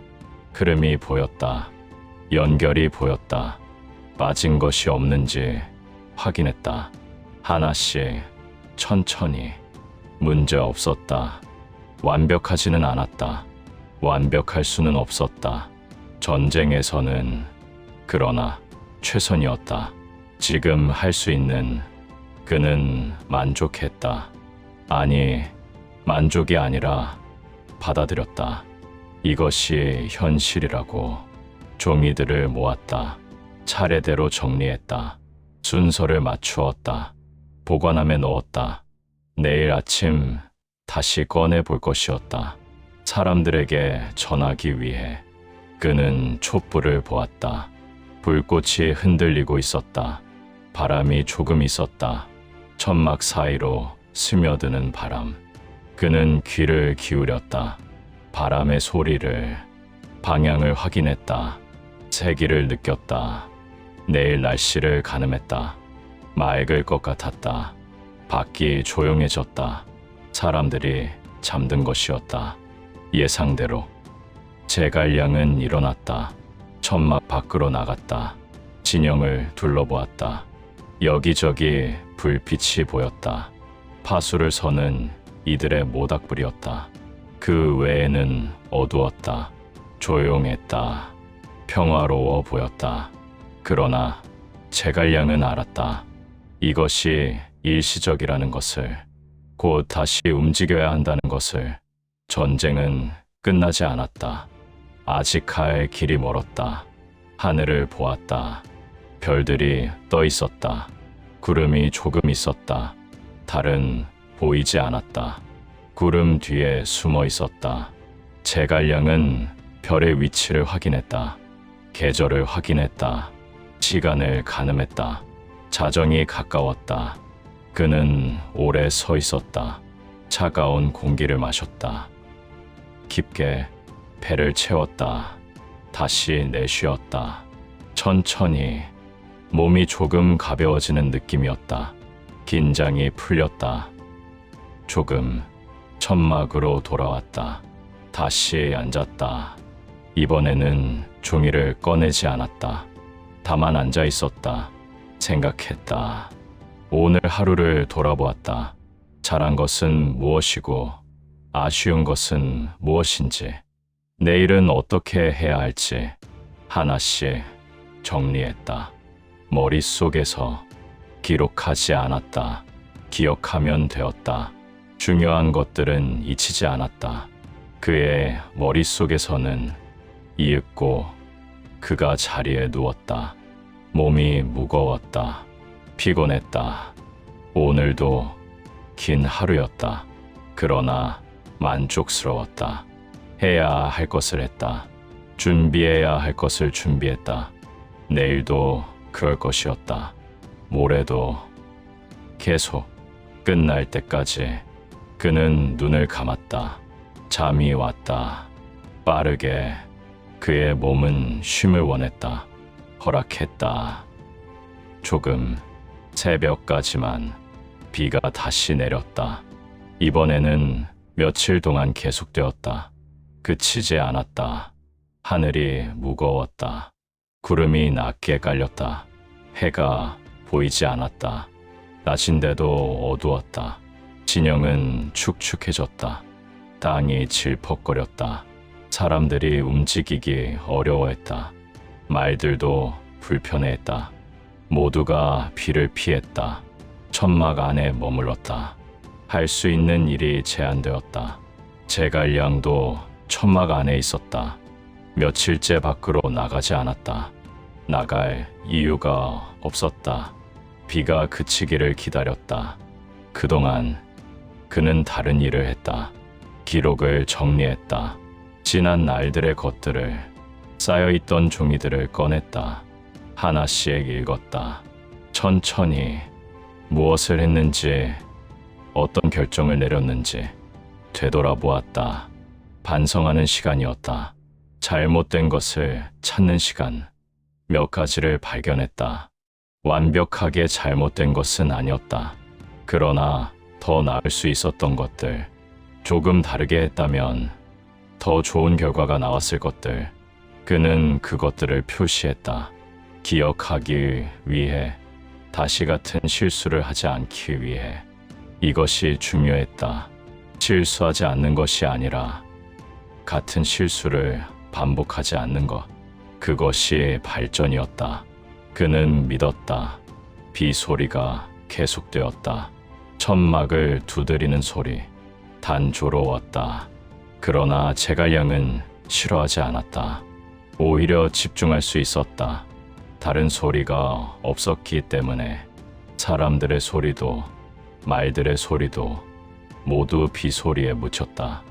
흐름이 보였다. 연결이 보였다. 빠진 것이 없는지 확인했다. 하나씩 천천히. 문제 없었다. 완벽하지는 않았다. 완벽할 수는 없었다. 전쟁에서는. 그러나 최선이었다. 지금 할 수 있는. 그는 만족했다. 아니, 만족이 아니라 받아들였다. 이것이 현실이라고. 종이들을 모았다. 차례대로 정리했다. 순서를 맞추었다. 보관함에 넣었다. 내일 아침 다시 꺼내 볼 것이었다. 사람들에게 전하기 위해. 그는 촛불을 보았다. 불꽃이 흔들리고 있었다. 바람이 조금 있었다. 천막 사이로 스며드는 바람. 그는 귀를 기울였다. 바람의 소리를, 방향을 확인했다. 세기를 느꼈다. 내일 날씨를 가늠했다. 맑을 것 같았다. 밖이 조용해졌다. 사람들이 잠든 것이었다. 예상대로 제갈량은 일어났다. 천막 밖으로 나갔다. 진영을 둘러보았다. 여기저기 불빛이 보였다. 파수를 서는 이들의 모닥불이었다. 그 외에는 어두웠다. 조용했다. 평화로워 보였다. 그러나 제갈량은 알았다. 이것이 일시적이라는 것을, 곧 다시 움직여야 한다는 것을. 전쟁은 끝나지 않았다. 아직 갈 길이 멀었다. 하늘을 보았다. 별들이 떠 있었다. 구름이 조금 있었다. 달은 보이지 않았다. 구름 뒤에 숨어 있었다. 제갈량은 별의 위치를 확인했다. 계절을 확인했다. 시간을 가늠했다. 자정이 가까웠다. 그는 오래 서 있었다. 차가운 공기를 마셨다. 깊게 배를 채웠다. 다시 내쉬었다. 천천히 몸이 조금 가벼워지는 느낌이었다. 긴장이 풀렸다. 조금 천막으로 돌아왔다. 다시 앉았다. 이번에는 종이를 꺼내지 않았다. 다만 앉아 있었다. 생각했다. 오늘 하루를 돌아보았다. 잘한 것은 무엇이고 아쉬운 것은 무엇인지, 내일은 어떻게 해야 할지 하나씩 정리했다. 머릿속에서 기록하지 않았다. 기억하면 되었다. 중요한 것들은 잊히지 않았다. 그의 머릿속에서는 이윽고 그가 자리에 누웠다. 몸이 무거웠다. 피곤했다. 오늘도 긴 하루였다. 그러나 만족스러웠다. 해야 할 것을 했다. 준비해야 할 것을 준비했다. 내일도 그럴 것이었다. 모레도 계속 끝날 때까지. 그는 눈을 감았다. 잠이 왔다. 빠르게 그의 몸은 쉼을 원했다. 허락했다. 조금 새벽까지만. 비가 다시 내렸다. 이번에는 며칠 동안 계속되었다. 그치지 않았다. 하늘이 무거웠다. 구름이 낮게 깔렸다. 해가 보이지 않았다. 낮인데도 어두웠다. 진영은 축축해졌다. 땅이 질퍽거렸다. 사람들이 움직이기 어려워했다. 말들도 불편해했다. 모두가 비를 피했다. 천막 안에 머물렀다. 할 수 있는 일이 제한되었다. 제갈량도 천막 안에 있었다. 며칠째 밖으로 나가지 않았다. 나갈 이유가 없었다. 비가 그치기를 기다렸다. 그동안 그는 다른 일을 했다. 기록을 정리했다. 지난 날들의 것들을, 쌓여있던 종이들을 꺼냈다. 하나씩 읽었다. 천천히 무엇을 했는지, 어떤 결정을 내렸는지 되돌아보았다. 반성하는 시간이었다. 잘못된 것을 찾는 시간. 몇 가지를 발견했다. 완벽하게 잘못된 것은 아니었다. 그러나 더 나을 수 있었던 것들, 조금 다르게 했다면 더 좋은 결과가 나왔을 것들. 그는 그것들을 표시했다. 기억하기 위해, 다시 같은 실수를 하지 않기 위해. 이것이 중요했다. 실수하지 않는 것이 아니라 같은 실수를 반복하지 않는 것. 그것이 발전이었다. 그는 믿었다. 비 소리가 계속되었다. 천막을 두드리는 소리. 단조로웠다. 그러나 제갈량은 싫어하지 않았다. 오히려 집중할 수 있었다. 다른 소리가 없었기 때문에. 사람들의 소리도 말들의 소리도 모두 비 소리에 묻혔다.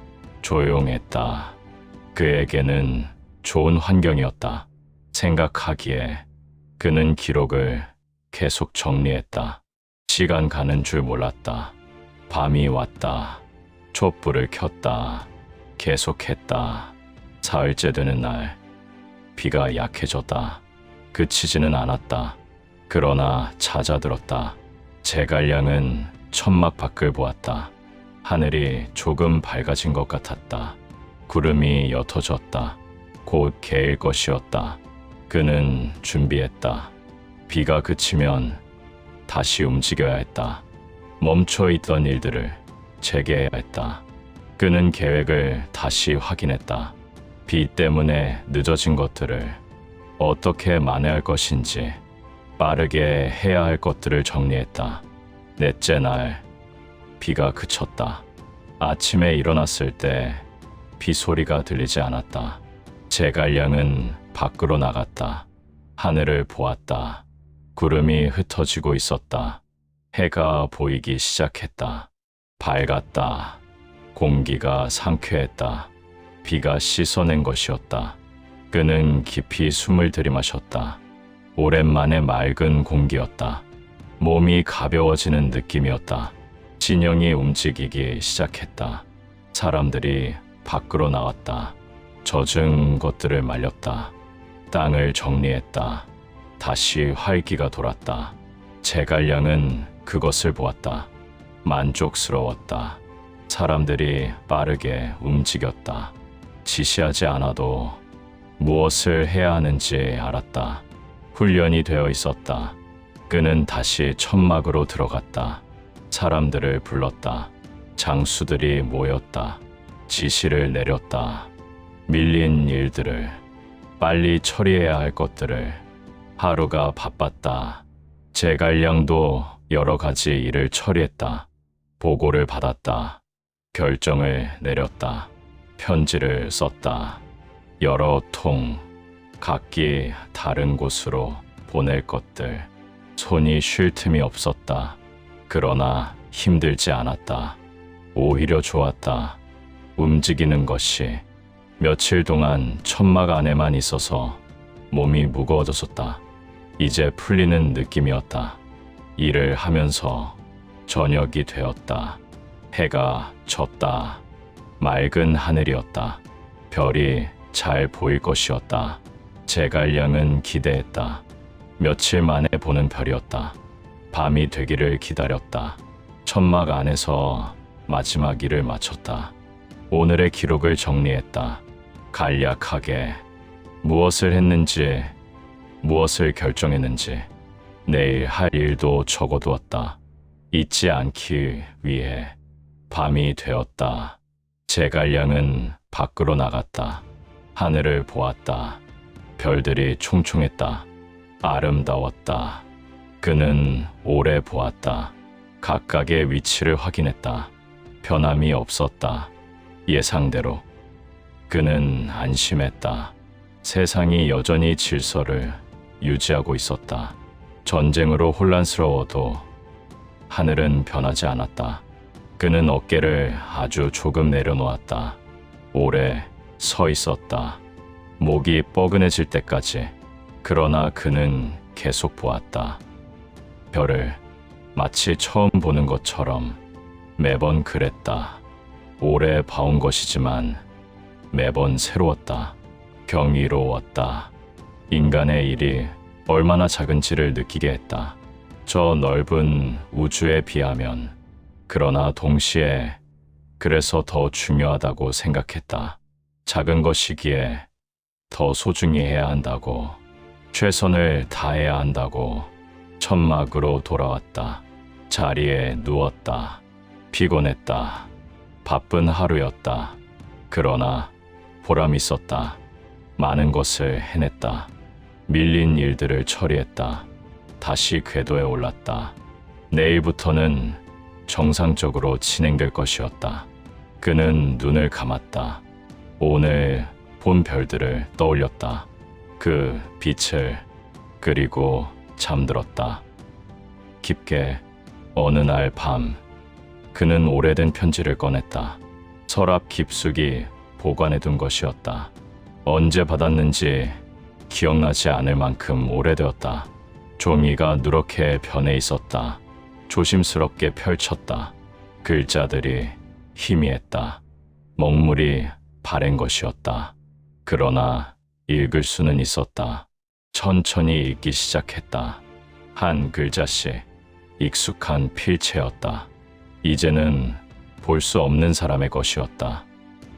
조용했다. 그에게는 좋은 환경이었다. 생각하기에. 그는 기록을 계속 정리했다. 시간 가는 줄 몰랐다. 밤이 왔다. 촛불을 켰다. 계속했다. 사흘째 되는 날, 비가 약해졌다. 그치지는 않았다. 그러나 잦아들었다. 제갈량은 천막 밖을 보았다. 하늘이 조금 밝아진 것 같았다. 구름이 옅어졌다. 곧 개일 것이었다. 그는 준비했다. 비가 그치면 다시 움직여야 했다. 멈춰 있던 일들을 재개해야 했다. 그는 계획을 다시 확인했다. 비 때문에 늦어진 것들을 어떻게 만회할 것인지, 빠르게 해야 할 것들을 정리했다. 넷째 날, 비가 그쳤다. 아침에 일어났을 때 비 소리가 들리지 않았다. 제갈량은 밖으로 나갔다. 하늘을 보았다. 구름이 흩어지고 있었다. 해가 보이기 시작했다. 밝았다. 공기가 상쾌했다. 비가 씻어낸 것이었다. 그는 깊이 숨을 들이마셨다. 오랜만에 맑은 공기였다. 몸이 가벼워지는 느낌이었다. 진영이 움직이기 시작했다. 사람들이 밖으로 나왔다. 젖은 것들을 말렸다. 땅을 정리했다. 다시 활기가 돌았다. 제갈량은 그것을 보았다. 만족스러웠다. 사람들이 빠르게 움직였다. 지시하지 않아도 무엇을 해야 하는지 알았다. 훈련이 되어 있었다. 그는 다시 천막으로 들어갔다. 사람들을 불렀다. 장수들이 모였다. 지시를 내렸다. 밀린 일들을, 빨리 처리해야 할 것들을. 하루가 바빴다. 제갈량도 여러 가지 일을 처리했다. 보고를 받았다. 결정을 내렸다. 편지를 썼다. 여러 통, 각기 다른 곳으로 보낼 것들. 손이 쉴 틈이 없었다. 그러나 힘들지 않았다. 오히려 좋았다. 움직이는 것이. 며칠 동안 천막 안에만 있어서 몸이 무거워졌었다. 이제 풀리는 느낌이었다. 일을 하면서 저녁이 되었다. 해가 졌다. 맑은 하늘이었다. 별이 잘 보일 것이었다. 제갈량은 기대했다. 며칠 만에 보는 별이었다. 밤이 되기를 기다렸다. 천막 안에서 마지막 일을 마쳤다. 오늘의 기록을 정리했다. 간략하게 무엇을 했는지, 무엇을 결정했는지, 내일 할 일도 적어두었다. 잊지 않기 위해. 밤이 되었다. 제갈량은 밖으로 나갔다. 하늘을 보았다. 별들이 총총했다. 아름다웠다. 그는 오래 보았다. 각각의 위치를 확인했다. 변함이 없었다. 예상대로. 그는 안심했다. 세상이 여전히 질서를 유지하고 있었다. 전쟁으로 혼란스러워도 하늘은 변하지 않았다. 그는 어깨를 아주 조금 내려놓았다. 오래 서 있었다. 목이 뻐근해질 때까지. 그러나 그는 계속 보았다. 별을 마치 처음 보는 것처럼. 매번 그랬다. 오래 봐온 것이지만 매번 새로웠다. 경이로웠다. 인간의 일이 얼마나 작은지를 느끼게 했다. 저 넓은 우주에 비하면. 그러나 동시에 그래서 더 중요하다고 생각했다. 작은 것이기에 더 소중히 해야 한다고. 최선을 다해야 한다고. 천막으로 돌아왔다. 자리에 누웠다. 피곤했다. 바쁜 하루였다. 그러나 보람 있었다. 많은 것을 해냈다. 밀린 일들을 처리했다. 다시 궤도에 올랐다. 내일부터는 정상적으로 진행될 것이었다. 그는 눈을 감았다. 오늘 본 별들을 떠올렸다. 그 빛을. 그리고 잠들었다. 깊게. 어느 날 밤, 그는 오래된 편지를 꺼냈다. 서랍 깊숙이 보관해둔 것이었다. 언제 받았는지 기억나지 않을 만큼 오래되었다. 종이가 누렇게 변해 있었다. 조심스럽게 펼쳤다. 글자들이 희미했다. 먹물이 바랜 것이었다. 그러나 읽을 수는 있었다. 천천히 읽기 시작했다. 한 글자씩 익숙한 필체였다. 이제는 볼 수 없는 사람의 것이었다.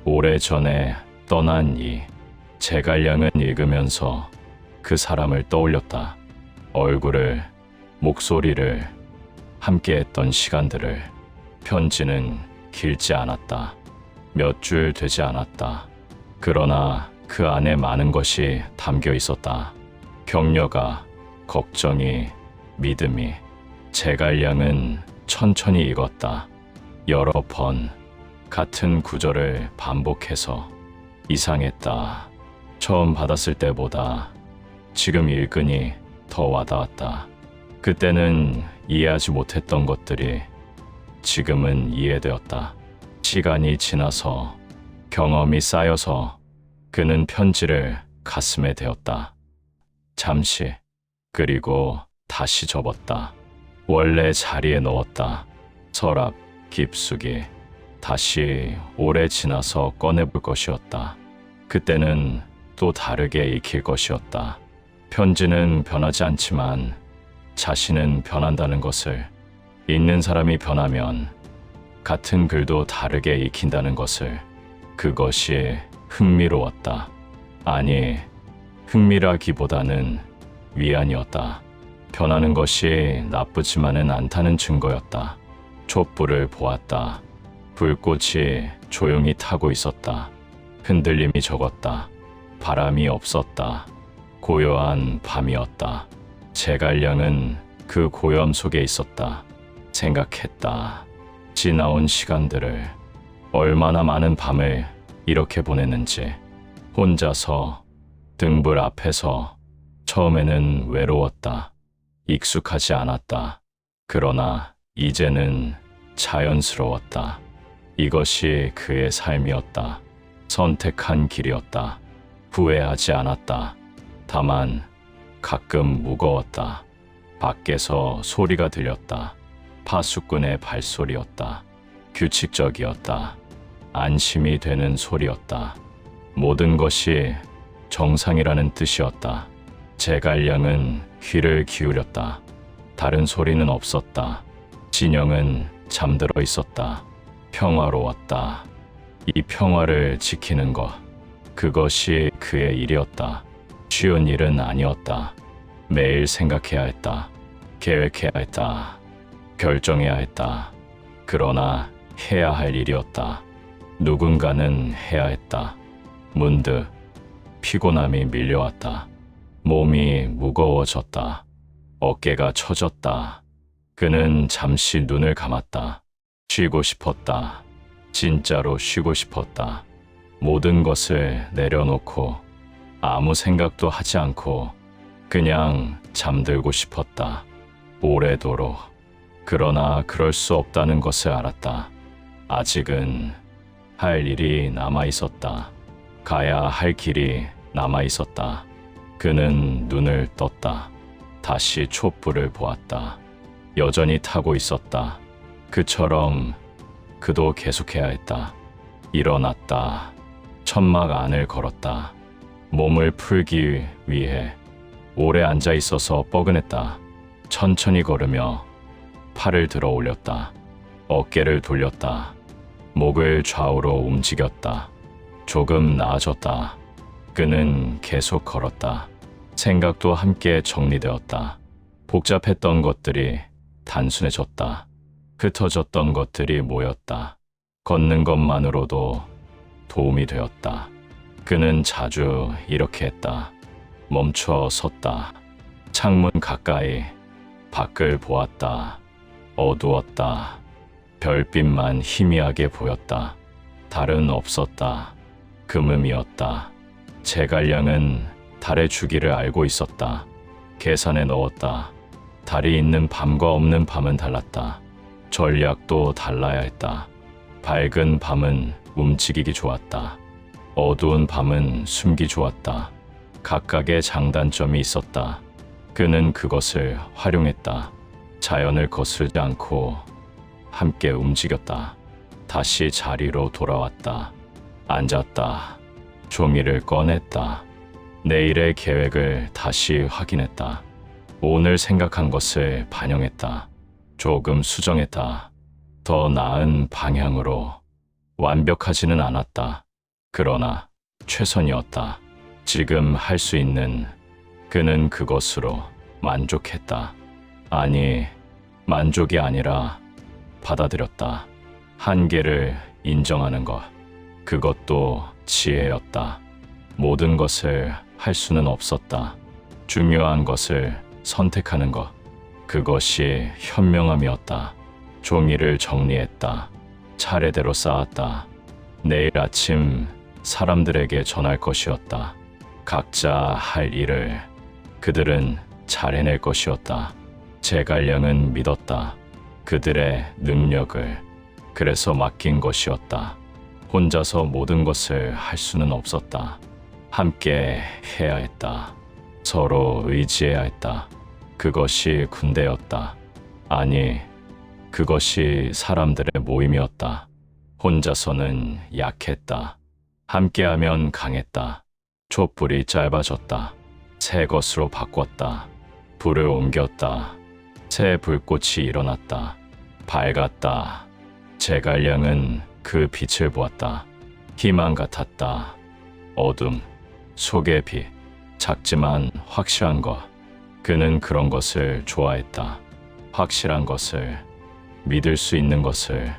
오래전에 떠난 이 제갈량은 읽으면서 그 사람을 떠올렸다. 얼굴을, 목소리를, 함께했던 시간들을. 편지는 길지 않았다. 몇 줄 되지 않았다. 그러나 그 안에 많은 것이 담겨 있었다. 격려가, 걱정이, 믿음이. 제갈량은 천천히 읽었다. 여러 번 같은 구절을 반복해서. 이상했다. 처음 받았을 때보다 지금 읽으니 더 와닿았다. 그때는 이해하지 못했던 것들이 지금은 이해되었다. 시간이 지나서, 경험이 쌓여서 그는 편지를 가슴에 대었다. 잠시, 그리고 다시 접었다. 원래 자리에 넣었다. 서랍 깊숙이. 다시 오래 지나서 꺼내볼 것이었다. 그때는 또 다르게 익힐 것이었다. 편지는 변하지 않지만 자신은 변한다는 것을, 읽는 사람이 변하면 같은 글도 다르게 익힌다는 것을. 그것이 흥미로웠다. 아니, 흥미라기보다는 위안이었다. 변하는 것이 나쁘지만은 않다는 증거였다. 촛불을 보았다. 불꽃이 조용히 타고 있었다. 흔들림이 적었다. 바람이 없었다. 고요한 밤이었다. 제갈량은 그 고요함 속에 있었다. 생각했다. 지나온 시간들을, 얼마나 많은 밤을 이렇게 보냈는지. 혼자서, 등불 앞에서. 처음에는 외로웠다. 익숙하지 않았다. 그러나 이제는 자연스러웠다. 이것이 그의 삶이었다. 선택한 길이었다. 후회하지 않았다. 다만 가끔 무거웠다. 밖에서 소리가 들렸다. 파수꾼의 발소리였다. 규칙적이었다. 안심이 되는 소리였다. 모든 것이 정상이라는 뜻이었다. 제갈량은 귀를 기울였다. 다른 소리는 없었다. 진영은 잠들어 있었다. 평화로웠다. 이 평화를 지키는 것, 그것이 그의 일이었다. 쉬운 일은 아니었다. 매일 생각해야 했다. 계획해야 했다. 결정해야 했다. 그러나 해야 할 일이었다. 누군가는 해야 했다. 문득 피곤함이 밀려왔다. 몸이 무거워졌다. 어깨가 처졌다. 그는 잠시 눈을 감았다. 쉬고 싶었다. 진짜로 쉬고 싶었다. 모든 것을 내려놓고 아무 생각도 하지 않고 그냥 잠들고 싶었다. 오래도록. 그러나 그럴 수 없다는 것을 알았다. 아직은 할 일이 남아 있었다. 가야 할 길이 남아 있었다. 그는 눈을 떴다. 다시 촛불을 보았다. 여전히 타고 있었다. 그처럼 그도 계속해야 했다. 일어났다. 천막 안을 걸었다. 몸을 풀기 위해. 오래 앉아 있어서 뻐근했다. 천천히 걸으며 팔을 들어 올렸다. 어깨를 돌렸다. 목을 좌우로 움직였다. 조금 나아졌다. 그는 계속 걸었다. 생각도 함께 정리되었다. 복잡했던 것들이 단순해졌다. 흩어졌던 것들이 모였다. 걷는 것만으로도 도움이 되었다. 그는 자주 이렇게 했다. 멈춰 섰다. 창문 가까이. 밖을 보았다. 어두웠다. 별빛만 희미하게 보였다. 달은 없었다. 금음이었다. 제갈량은 달의 주기를 알고 있었다. 계산에 넣었다. 달이 있는 밤과 없는 밤은 달랐다. 전략도 달라야 했다. 밝은 밤은 움직이기 좋았다. 어두운 밤은 숨기 좋았다. 각각의 장단점이 있었다. 그는 그것을 활용했다. 자연을 거스르지 않고 함께 움직였다. 다시 자리로 돌아왔다. 앉았다. 종이를 꺼냈다. 내일의 계획을 다시 확인했다. 오늘 생각한 것을 반영했다. 조금 수정했다. 더 나은 방향으로. 완벽하지는 않았다. 그러나 최선이었다. 지금 할 수 있는 그는 그것으로 만족했다. 아니, 만족이 아니라 받아들였다. 한계를 인정하는 것. 그것도 지혜였다. 모든 것을 할 수는 없었다. 중요한 것을 선택하는 것. 그것이 현명함이었다. 종이를 정리했다. 차례대로 쌓았다. 내일 아침 사람들에게 전할 것이었다. 각자 할 일을 그들은 잘 해낼 것이었다. 제갈량은 믿었다. 그들의 능력을. 그래서 맡긴 것이었다. 혼자서 모든 것을 할 수는 없었다. 함께 해야 했다. 서로 의지해야 했다. 그것이 군대였다. 아니, 그것이 사람들의 모임이었다. 혼자서는 약했다. 함께하면 강했다. 촛불이 짧아졌다. 새 것으로 바꿨다. 불을 옮겼다. 새 불꽃이 일어났다. 밝았다. 제갈량은 그 빛을 보았다. 희망 같았다. 어둠, 속의 빛, 작지만 확실한 것. 그는 그런 것을 좋아했다. 확실한 것을, 믿을 수 있는 것을.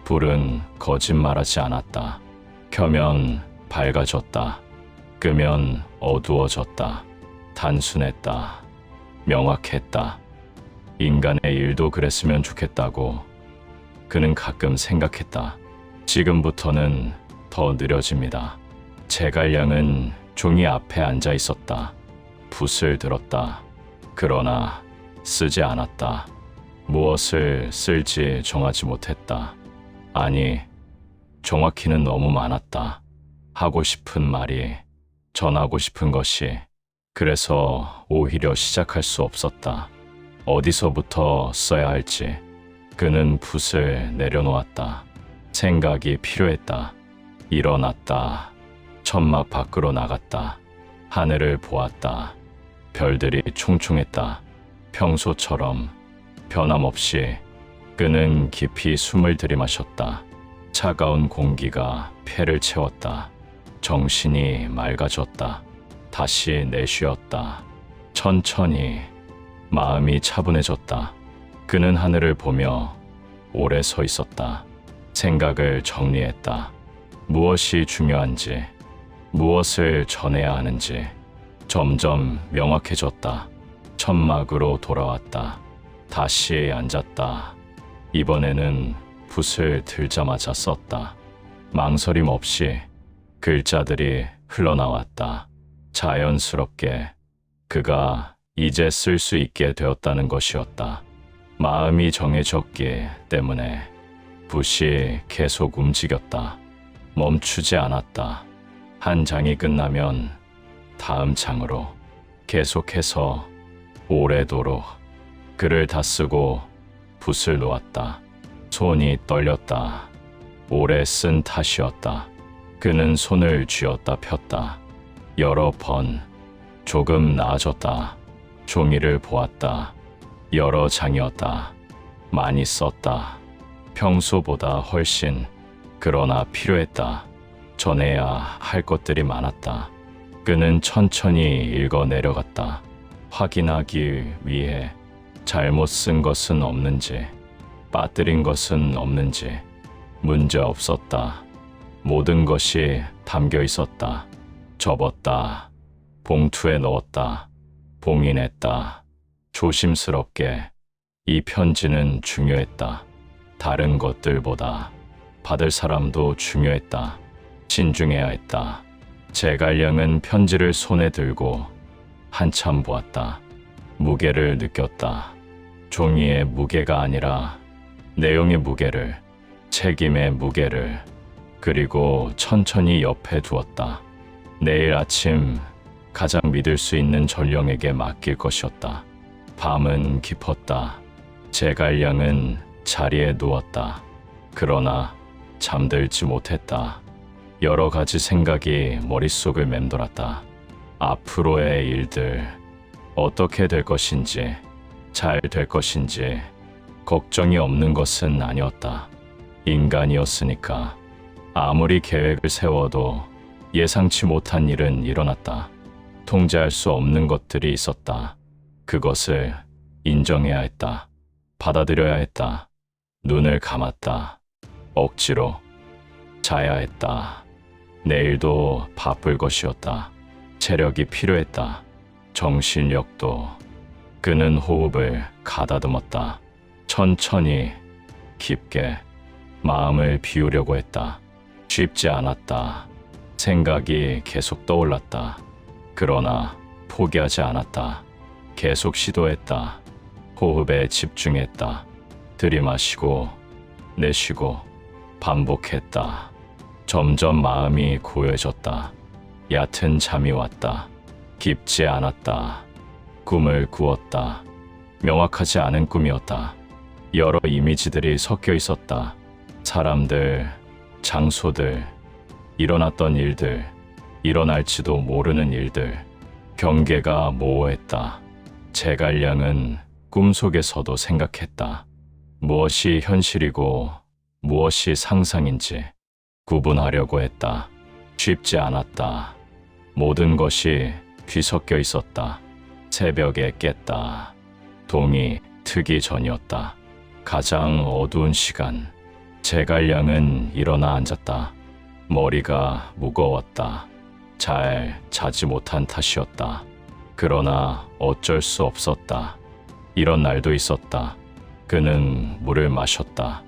불은 거짓말하지 않았다. 켜면 밝아졌다. 끄면 어두워졌다. 단순했다. 명확했다. 인간의 일도 그랬으면 좋겠다고 그는 가끔 생각했다. 지금부터는 더 느려집니다. 제갈량은 종이 앞에 앉아 있었다. 붓을 들었다. 그러나 쓰지 않았다. 무엇을 쓸지 정하지 못했다. 아니, 정확히는 너무 많았다. 하고 싶은 말이, 전하고 싶은 것이. 그래서 오히려 시작할 수 없었다. 어디서부터 써야 할지. 그는 붓을 내려놓았다. 생각이 필요했다. 일어났다. 천막 밖으로 나갔다. 하늘을 보았다. 별들이 총총했다. 평소처럼 변함없이. 그는 깊이 숨을 들이마셨다. 차가운 공기가 폐를 채웠다. 정신이 맑아졌다. 다시 내쉬었다. 천천히 마음이 차분해졌다. 그는 하늘을 보며 오래 서 있었다. 생각을 정리했다. 무엇이 중요한지, 무엇을 전해야 하는지. 점점 명확해졌다. 천막으로 돌아왔다. 다시 앉았다. 이번에는 붓을 들자마자 썼다. 망설임 없이 글자들이 흘러나왔다. 자연스럽게 그가 이제 쓸 수 있게 되었다는 것이었다. 마음이 정해졌기 때문에 붓이 계속 움직였다. 멈추지 않았다. 한 장이 끝나면 다음 장으로 계속해서 오래도록. 글을 다 쓰고 붓을 놓았다. 손이 떨렸다. 오래 쓴 탓이었다. 그는 손을 쥐었다 폈다. 여러 번. 조금 나아졌다. 종이를 보았다. 여러 장이었다. 많이 썼다. 평소보다 훨씬. 그러나 필요했다. 전해야 할 것들이 많았다. 그는 천천히 읽어 내려갔다. 확인하기 위해 잘못 쓴 것은 없는지, 빠뜨린 것은 없는지. 문제 없었다. 모든 것이 담겨 있었다. 접었다. 봉투에 넣었다. 봉인했다. 조심스럽게. 이 편지는 중요했다. 다른 것들보다. 받을 사람도 중요했다. 신중해야 했다. 제갈량은 편지를 손에 들고 한참 보았다. 무게를 느꼈다. 종이의 무게가 아니라 내용의 무게를, 책임의 무게를. 그리고 천천히 옆에 두었다. 내일 아침 가장 믿을 수 있는 전령에게 맡길 것이었다. 밤은 깊었다. 제갈량은 자리에 누웠다. 그러나 잠들지 못했다. 여러 가지 생각이 머릿속을 맴돌았다. 앞으로의 일들, 어떻게 될 것인지, 잘 될 것인지 걱정이 없는 것은 아니었다. 인간이었으니까 아무리 계획을 세워도 예상치 못한 일은 일어났다. 통제할 수 없는 것들이 있었다. 그것을 인정해야 했다. 받아들여야 했다. 눈을 감았다. 억지로 자야 했다. 내일도 바쁠 것이었다. 체력이 필요했다. 정신력도. 그는 호흡을 가다듬었다. 천천히 깊게 마음을 비우려고 했다. 쉽지 않았다. 생각이 계속 떠올랐다. 그러나 포기하지 않았다. 계속 시도했다. 호흡에 집중했다. 들이마시고 내쉬고 반복했다. 점점 마음이 고요해졌다. 얕은 잠이 왔다. 깊지 않았다. 꿈을 꾸었다. 명확하지 않은 꿈이었다. 여러 이미지들이 섞여 있었다. 사람들, 장소들, 일어났던 일들, 일어날지도 모르는 일들. 경계가 모호했다. 제갈량은 꿈속에서도 생각했다. 무엇이 현실이고 무엇이 상상인지 구분하려고 했다. 쉽지 않았다. 모든 것이 뒤섞여 있었다. 새벽에 깼다. 동이 트기 전이었다. 가장 어두운 시간. 제갈량은 일어나 앉았다. 머리가 무거웠다. 잘 자지 못한 탓이었다. 그러나 어쩔 수 없었다. 이런 날도 있었다. 그는 물을 마셨다.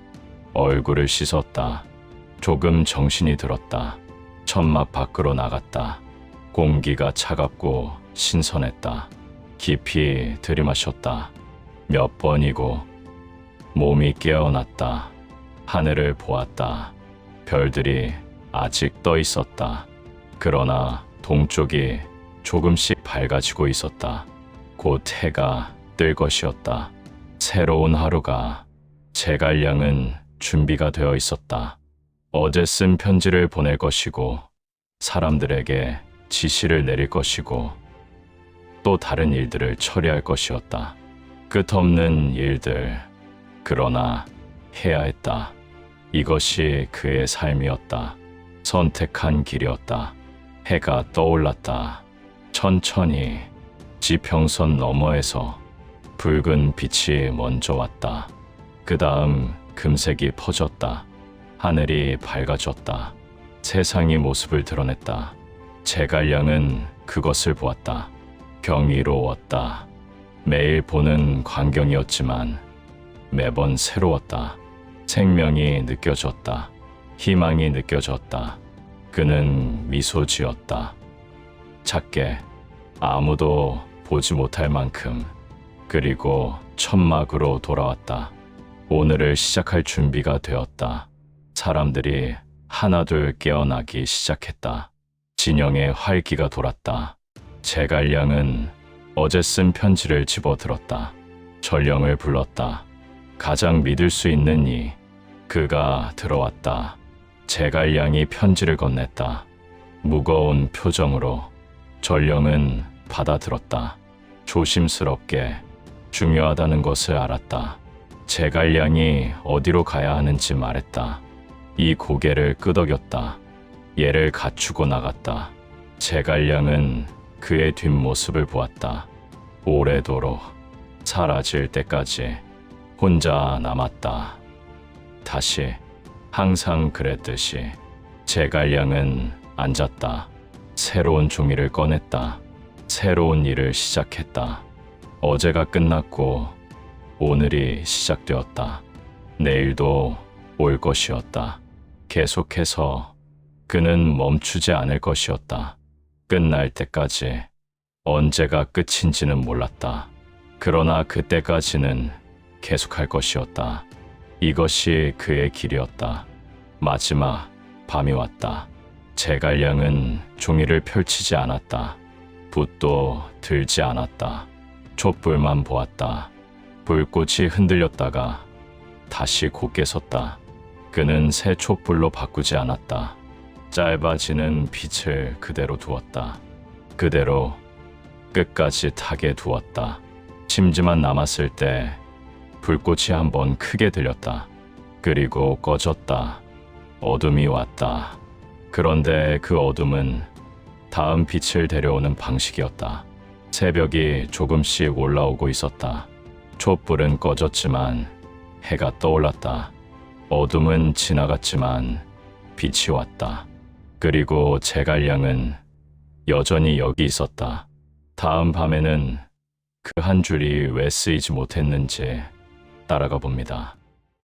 얼굴을 씻었다. 조금 정신이 들었다. 천막 밖으로 나갔다. 공기가 차갑고 신선했다. 깊이 들이마셨다. 몇 번이고 몸이 깨어났다. 하늘을 보았다. 별들이 아직 떠 있었다. 그러나 동쪽이 조금씩 밝아지고 있었다. 곧 해가 뜰 것이었다. 새로운 하루가. 제갈량은 준비가 되어 있었다. 어제 쓴 편지를 보낼 것이고 사람들에게 지시를 내릴 것이고 또 다른 일들을 처리할 것이었다. 끝없는 일들. 그러나 해야 했다. 이것이 그의 삶이었다. 선택한 길이었다. 해가 떠올랐다. 천천히 지평선 너머에서 붉은 빛이 먼저 왔다. 그 다음 금색이 퍼졌다. 하늘이 밝아졌다. 세상이 모습을 드러냈다. 제갈량은 그것을 보았다. 경이로웠다. 매일 보는 광경이었지만 매번 새로웠다. 생명이 느껴졌다. 희망이 느껴졌다. 그는 미소 지었다. 작게, 아무도 보지 못할 만큼. 그리고 천막으로 돌아왔다. 오늘을 시작할 준비가 되었다. 사람들이 하나둘 깨어나기 시작했다. 진영의 활기가 돌았다. 제갈량은 어제 쓴 편지를 집어들었다. 전령을 불렀다. 가장 믿을 수 있는 이. 그가 들어왔다. 제갈량이 편지를 건넸다. 무거운 표정으로. 전령은 받아들었다. 조심스럽게. 중요하다는 것을 알았다. 제갈량이 어디로 가야 하는지 말했다. 이 고개를 끄덕였다. 얘를 갖추고 나갔다. 제갈량은 그의 뒷모습을 보았다. 오래도록 사라질 때까지 혼자 남았다. 다시 항상 그랬듯이 제갈량은 앉았다. 새로운 종이를 꺼냈다. 새로운 일을 시작했다. 어제가 끝났고 오늘이 시작되었다. 내일도 올 것이었다. 계속해서 그는 멈추지 않을 것이었다. 끝날 때까지. 언제가 끝인지는 몰랐다. 그러나 그때까지는 계속할 것이었다. 이것이 그의 길이었다. 마지막 밤이 왔다. 제갈량은 종이를 펼치지 않았다. 붓도 들지 않았다. 촛불만 보았다. 불꽃이 흔들렸다가 다시 곧게 섰다. 그는 새 촛불로 바꾸지 않았다. 짧아지는 빛을 그대로 두었다. 그대로 끝까지 타게 두었다. 심지만 남았을 때 불꽃이 한번 크게 들렸다. 그리고 꺼졌다. 어둠이 왔다. 그런데 그 어둠은 다음 빛을 데려오는 방식이었다. 새벽이 조금씩 올라오고 있었다. 촛불은 꺼졌지만 해가 떠올랐다. 어둠은 지나갔지만 빛이 왔다. 그리고 제갈량은 여전히 여기 있었다. 다음 밤에는 그 한 줄이 왜 쓰이지 못했는지 따라가 봅니다.